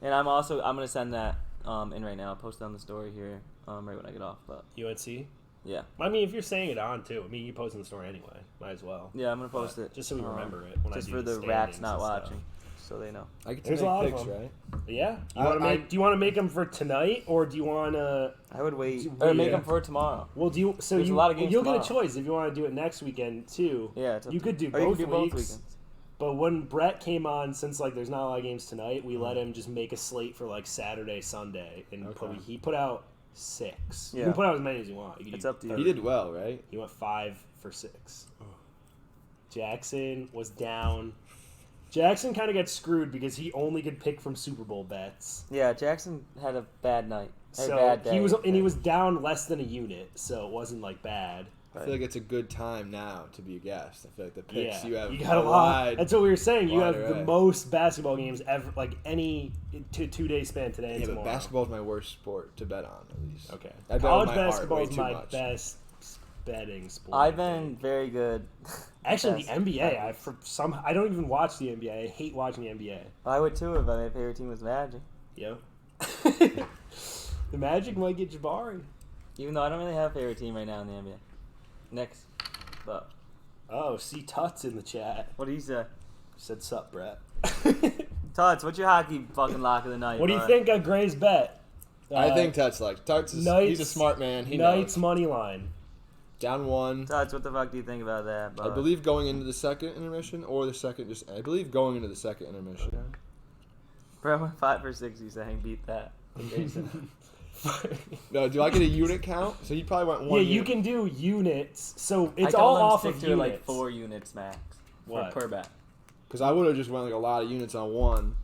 Speaker 2: And I'm going to send that in right now. I'll post it on the story here right when I get off. But
Speaker 1: UNC.
Speaker 2: yeah.
Speaker 1: I mean, if you're saying it on too, I mean, you post in the story anyway. Might as well.
Speaker 2: Yeah, I'm going to post
Speaker 1: But
Speaker 2: it.
Speaker 1: just so we remember it when
Speaker 2: just
Speaker 1: I do
Speaker 2: for the
Speaker 1: standings
Speaker 2: rats not
Speaker 1: and stuff.
Speaker 2: watching, so they know.
Speaker 3: I get to
Speaker 1: There's a
Speaker 3: make
Speaker 1: lot of
Speaker 3: picks,
Speaker 1: them.
Speaker 3: right?
Speaker 1: Yeah.
Speaker 3: I-
Speaker 1: Do you want to make them for tonight, or do you want to?
Speaker 2: I would wait.
Speaker 1: Yeah.
Speaker 2: Or make them for tomorrow.
Speaker 1: Well, do you? So
Speaker 2: There's
Speaker 1: you
Speaker 2: a lot of games
Speaker 1: you'll get a
Speaker 2: tomorrow.
Speaker 1: choice if you want to do it next weekend too.
Speaker 2: Yeah, it's up
Speaker 1: You
Speaker 2: to
Speaker 1: could do
Speaker 2: or you
Speaker 1: both
Speaker 2: can do both
Speaker 1: weeks.
Speaker 2: weekends.
Speaker 1: But when Brett came on, since like there's not a lot of games tonight, we let him just make a slate for like Saturday, Sunday, and
Speaker 3: Okay.
Speaker 1: he put out 6. You
Speaker 2: Yeah.
Speaker 1: can put out as many as you want. You can
Speaker 2: It's
Speaker 1: do
Speaker 2: up to you.
Speaker 1: 30.
Speaker 3: He did well, right?
Speaker 1: He went 5 for 6. Jackson was down. Jackson kind of got screwed because he only could pick from Super Bowl bets.
Speaker 2: Yeah, Jackson had a bad night. Had a
Speaker 1: So
Speaker 2: bad day.
Speaker 1: he was down less than a unit, so it wasn't like bad.
Speaker 3: I feel like it's a good time now to be a guest. I feel like the picks
Speaker 1: Yeah,
Speaker 3: you have
Speaker 1: you got a lot.
Speaker 3: wide.
Speaker 1: That's what we were saying. You
Speaker 3: wide
Speaker 1: have the
Speaker 3: array.
Speaker 1: most basketball games ever, like any 2-day span today and
Speaker 3: Yeah, but
Speaker 1: tomorrow.
Speaker 3: basketball is my worst sport to bet on, at least.
Speaker 1: Okay.
Speaker 3: I bet
Speaker 1: College
Speaker 3: with my heart
Speaker 1: basketball
Speaker 3: way
Speaker 1: is
Speaker 3: too
Speaker 1: my
Speaker 3: much.
Speaker 1: best betting sport.
Speaker 2: I've
Speaker 1: I
Speaker 2: been
Speaker 1: think.
Speaker 2: very good.
Speaker 1: Actually the
Speaker 2: past
Speaker 1: NBA.
Speaker 2: couple
Speaker 1: I don't even watch the NBA. I hate watching the NBA.
Speaker 2: I would too if my favorite team was Magic.
Speaker 1: Yo. The Magic might get Jabari.
Speaker 2: Even though I don't really have a favorite team right now in the NBA. Next. But
Speaker 1: Oh, see Tuts in the chat.
Speaker 2: what do you say?
Speaker 1: Said sup, Brett.
Speaker 2: Tuts, what's your hockey fucking lock of the night?
Speaker 1: What do you
Speaker 2: bud?
Speaker 1: think of Gray's bet?
Speaker 3: I think Tuts is
Speaker 1: Knights-
Speaker 3: he's a smart man. He
Speaker 1: Knights
Speaker 3: knows.
Speaker 1: money line.
Speaker 3: Down 1.
Speaker 2: Tuts, what the fuck do you think about that?
Speaker 3: I
Speaker 2: bud?
Speaker 3: believe going into the second intermission or the second I believe going into the second intermission.
Speaker 2: Bro went 5 for 6. You saying beat that? Jason.
Speaker 3: No, do I get a unit count? So he probably went 1
Speaker 1: Yeah, you
Speaker 3: unit.
Speaker 1: can do units. So
Speaker 2: I
Speaker 1: it's
Speaker 2: told
Speaker 1: all
Speaker 2: them
Speaker 1: off
Speaker 2: stick
Speaker 1: of
Speaker 2: to
Speaker 1: units.
Speaker 2: like 4 units max.
Speaker 1: What?
Speaker 2: Per bet.
Speaker 3: Because I would have just went like a lot of units on 1,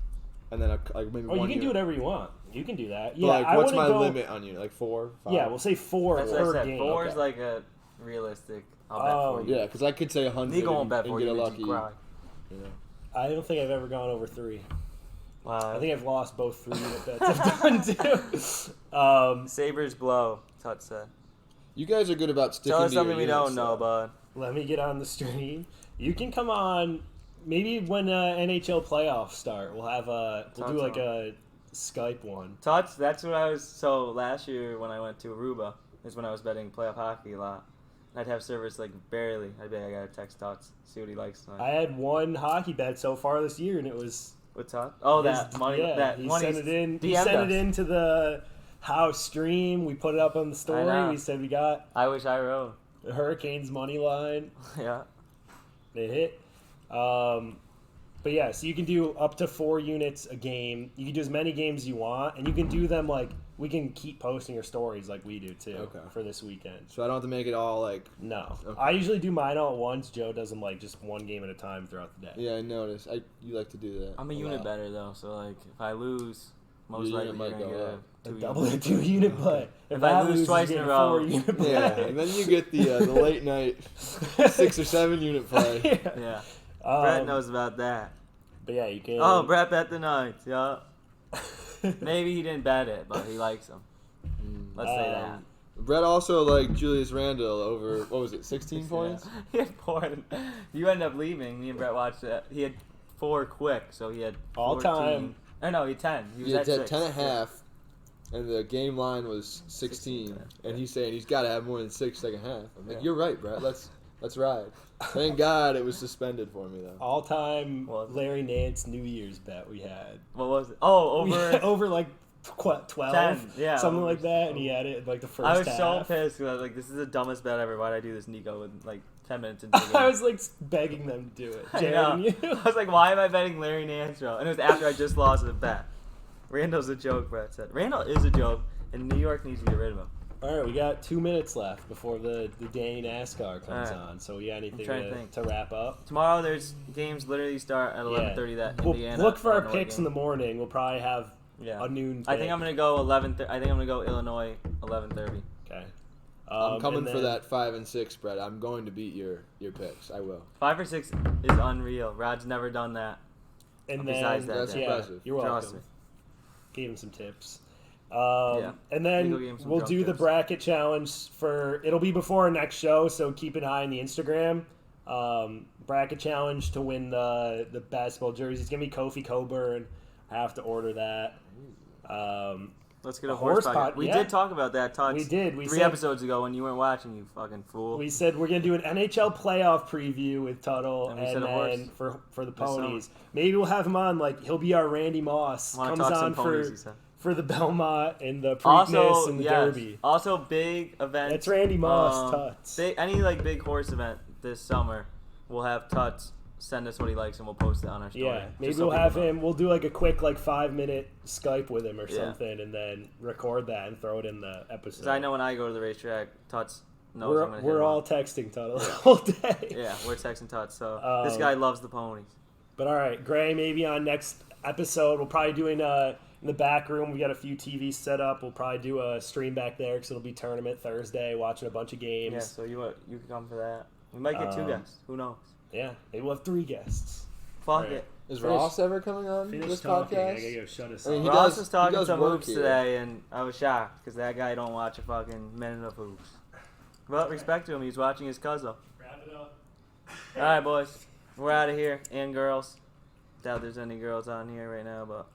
Speaker 3: and then like maybe
Speaker 1: Oh,
Speaker 3: 1
Speaker 1: you can
Speaker 3: unit.
Speaker 1: do whatever you want. You can do that.
Speaker 3: But,
Speaker 1: Yeah,
Speaker 3: like,
Speaker 1: I
Speaker 3: what's my
Speaker 1: wouldn't go,
Speaker 3: limit on unit? Like 4, 5?
Speaker 1: Yeah, we'll say 4
Speaker 2: That's what I
Speaker 1: per
Speaker 2: said.
Speaker 1: game.
Speaker 2: 4 is
Speaker 1: Okay.
Speaker 2: like a realistic. I'll
Speaker 1: Oh,
Speaker 2: bet 4
Speaker 3: Yeah, because I could say 100
Speaker 2: Niko won't bet 4
Speaker 3: and get a
Speaker 2: units.
Speaker 3: lucky.
Speaker 2: You cry.
Speaker 3: You know.
Speaker 1: I don't think I've ever gone over 3.
Speaker 2: Wow.
Speaker 1: I think I've lost both 3 unit bets I've done too.
Speaker 2: Sabres blow. Tuts said.
Speaker 3: You guys are good about sticking
Speaker 2: Tell us
Speaker 3: to your
Speaker 2: something we
Speaker 3: units,
Speaker 2: don't know,
Speaker 3: though.
Speaker 2: bud.
Speaker 1: Let me get on the stream. You can come on. Maybe when NHL playoffs start, we'll have we'll do like a Skype one.
Speaker 2: Tuts, that's what I was. So last year when I went to Aruba is when I was betting playoff hockey a lot. I'd have service like barely. I'd be like, I gotta text Tuts, see what he likes tonight.
Speaker 1: I had one hockey bet so far this year, and it was
Speaker 2: With Tuts? Oh,
Speaker 1: his-
Speaker 2: that money.
Speaker 1: Yeah,
Speaker 2: that
Speaker 1: he
Speaker 2: money.
Speaker 1: sent it in. He
Speaker 2: DM'd
Speaker 1: sent
Speaker 2: us.
Speaker 1: it into the house stream. We put it up on the story.
Speaker 2: know.
Speaker 1: We said we got
Speaker 2: I wish I rode.
Speaker 1: the Hurricanes money line.
Speaker 2: Yeah.
Speaker 1: They hit. But yeah, so you can do up to 4 units a game. You can do as many games as you want, and you can do them like we can keep posting your stories like we do too for this weekend.
Speaker 3: So I don't have to make it all like.
Speaker 1: No,
Speaker 3: Okay.
Speaker 1: I usually do mine all at once. Joe does them like just one game at a time throughout the day.
Speaker 3: Yeah, I noticed. You like to do that.
Speaker 2: I'm a unit
Speaker 3: lot.
Speaker 2: better though, so like if I lose, most
Speaker 3: Your
Speaker 2: likely
Speaker 3: unit
Speaker 2: you're
Speaker 3: might
Speaker 2: gonna
Speaker 3: go
Speaker 2: get
Speaker 3: up.
Speaker 1: A
Speaker 2: a 2
Speaker 1: double
Speaker 2: unit.
Speaker 1: a 2 unit play.
Speaker 2: If I lose twice
Speaker 1: you
Speaker 2: in a
Speaker 1: get
Speaker 2: row.
Speaker 1: 4 unit play.
Speaker 3: Yeah, and then you get the late night 6 or 7 unit play.
Speaker 2: Yeah.
Speaker 1: Um,
Speaker 2: Brett knows about that.
Speaker 1: But yeah, you can.
Speaker 2: Oh, Brett bet the Knights. Yeah. Maybe he didn't bet it, but he likes them. Let's say that.
Speaker 3: Brett also liked Julius Randle over, what was it, 16 points?
Speaker 2: He had 4. You ended up leaving. Me and Brett watched it. He had 4 quick, so he had 14.
Speaker 1: All time.
Speaker 2: Oh, no, he had 10. He was
Speaker 3: He
Speaker 2: at
Speaker 3: had
Speaker 2: 6.
Speaker 3: 10 and a half, and the game line was 16. And he's saying he's got to have more than 6 second half. I'm like, you're right, Brett. Let's ride. Thank God it was suspended for me, though.
Speaker 1: All-time
Speaker 2: Was it?
Speaker 1: Larry Nance New Year's bet we had.
Speaker 2: What was it? Oh,
Speaker 1: Over like 12,
Speaker 2: 10, yeah,
Speaker 1: something
Speaker 2: over-
Speaker 1: like that, and he had it in like the first
Speaker 2: I was
Speaker 1: half.
Speaker 2: so pissed because I was like, this is the dumbest bet ever. Why'd I do this, Niko, with like 10 minutes into the game?
Speaker 1: I was like begging them to do it.
Speaker 2: I
Speaker 1: Jared
Speaker 2: know.
Speaker 1: and you.
Speaker 2: I was like, why am I betting Larry Nance, bro? And it was after I just lost the bet. Randall's a joke, Brett said. Randall is a joke, and New York needs to get rid of him.
Speaker 1: All right, we got 2 minutes left before the Danny NASCAR comes
Speaker 2: All right.
Speaker 1: on. So we got anything
Speaker 2: trying to think.
Speaker 1: to wrap up?
Speaker 2: Tomorrow, there's games literally start at 11:30 that
Speaker 1: We'll
Speaker 2: Indiana.
Speaker 1: look for our
Speaker 2: Illinois
Speaker 1: picks in
Speaker 2: game.
Speaker 1: the morning. We'll probably have
Speaker 2: Yeah.
Speaker 1: a noon.
Speaker 2: I think
Speaker 1: pick.
Speaker 2: I'm gonna go 11. I think I'm gonna go Illinois 11:30.
Speaker 1: Okay.
Speaker 3: I'm coming
Speaker 1: and
Speaker 3: for
Speaker 1: then-
Speaker 3: that 5 and 6 spread. I'm going to beat your picks. I will.
Speaker 2: 5 or 6 is unreal. Rod's never done that.
Speaker 1: And
Speaker 2: Besides
Speaker 1: then,
Speaker 2: that,
Speaker 3: That's
Speaker 2: yeah.
Speaker 3: impressive.
Speaker 1: You're
Speaker 2: Trust
Speaker 1: welcome.
Speaker 2: me.
Speaker 1: Gave him some tips.
Speaker 2: Yeah.
Speaker 1: And
Speaker 2: Legal
Speaker 1: then
Speaker 2: games, some
Speaker 1: we'll
Speaker 2: drunk
Speaker 1: do the
Speaker 2: tips.
Speaker 1: bracket challenge it'll be before our next show, so keep an eye on the Instagram. Bracket challenge to win the basketball jerseys. It's going to be Kofi Coburn. I have to order that.
Speaker 2: Let's get a
Speaker 1: A
Speaker 2: horse
Speaker 1: horse
Speaker 2: podcast.
Speaker 1: pod-
Speaker 2: We
Speaker 1: yeah.
Speaker 2: did talk about that, Todd.
Speaker 1: We did. We
Speaker 2: 3
Speaker 1: said-
Speaker 2: episodes ago when you weren't watching, you fucking fool.
Speaker 1: We said we're going to do an NHL playoff preview with Tuttle
Speaker 2: And we
Speaker 1: and
Speaker 2: said a horse.
Speaker 1: then for the
Speaker 2: This summer.
Speaker 1: ponies. Maybe we'll have him on. Like, he'll be our Randy Moss.
Speaker 2: Want
Speaker 1: Comes
Speaker 2: to talk
Speaker 1: on
Speaker 2: some ponies, he said.
Speaker 1: for the Belmont and the Preakness
Speaker 2: Also,
Speaker 1: and the
Speaker 2: yes.
Speaker 1: Derby.
Speaker 2: Also, big event.
Speaker 1: That's Randy Moss, Tuts.
Speaker 2: Any like big horse event this summer, we'll have Tuts send us what he likes and we'll post it on our story.
Speaker 1: Yeah,
Speaker 2: just
Speaker 1: maybe
Speaker 2: so
Speaker 1: we'll
Speaker 2: people
Speaker 1: have
Speaker 2: know.
Speaker 1: him. We'll do like a quick 5-minute Skype with him or
Speaker 2: Yeah.
Speaker 1: something, and then record that and throw it in the episode.
Speaker 2: Because I know when I go to the racetrack, Tuts knows I'm gonna hit
Speaker 1: we're
Speaker 2: him
Speaker 1: all
Speaker 2: up.
Speaker 1: texting Tuttle the whole day.
Speaker 2: Yeah, we're texting Tuts. So this
Speaker 1: Um,
Speaker 2: guy loves the ponies.
Speaker 1: But all right, Gray, maybe on next episode we'll probably do in the back room. We got a few TVs set up. We'll probably do a stream back there because it'll be tournament Thursday, watching a bunch of games.
Speaker 2: Yeah, so you can come for that. We might get 2 guests. Who knows?
Speaker 1: Yeah, maybe we'll have 3 guests.
Speaker 2: Fuck
Speaker 1: Right.
Speaker 2: it.
Speaker 3: Is
Speaker 1: Finish-
Speaker 3: Ross ever coming on
Speaker 1: Finish
Speaker 3: this
Speaker 1: talking. I
Speaker 3: podcast?
Speaker 1: gotta go shut us
Speaker 3: I mean,
Speaker 1: off.
Speaker 3: he
Speaker 2: Ross
Speaker 3: does-
Speaker 2: was talking
Speaker 3: does
Speaker 2: some
Speaker 3: work
Speaker 2: hoops
Speaker 3: here.
Speaker 2: today, and I was shocked because that guy don't watch a fucking minute of hoops. Well, respect to him. He's watching his cousin.
Speaker 1: Wrap it up.
Speaker 2: All right, boys. We're out of here. And girls. Doubt there's any girls on here right now, but...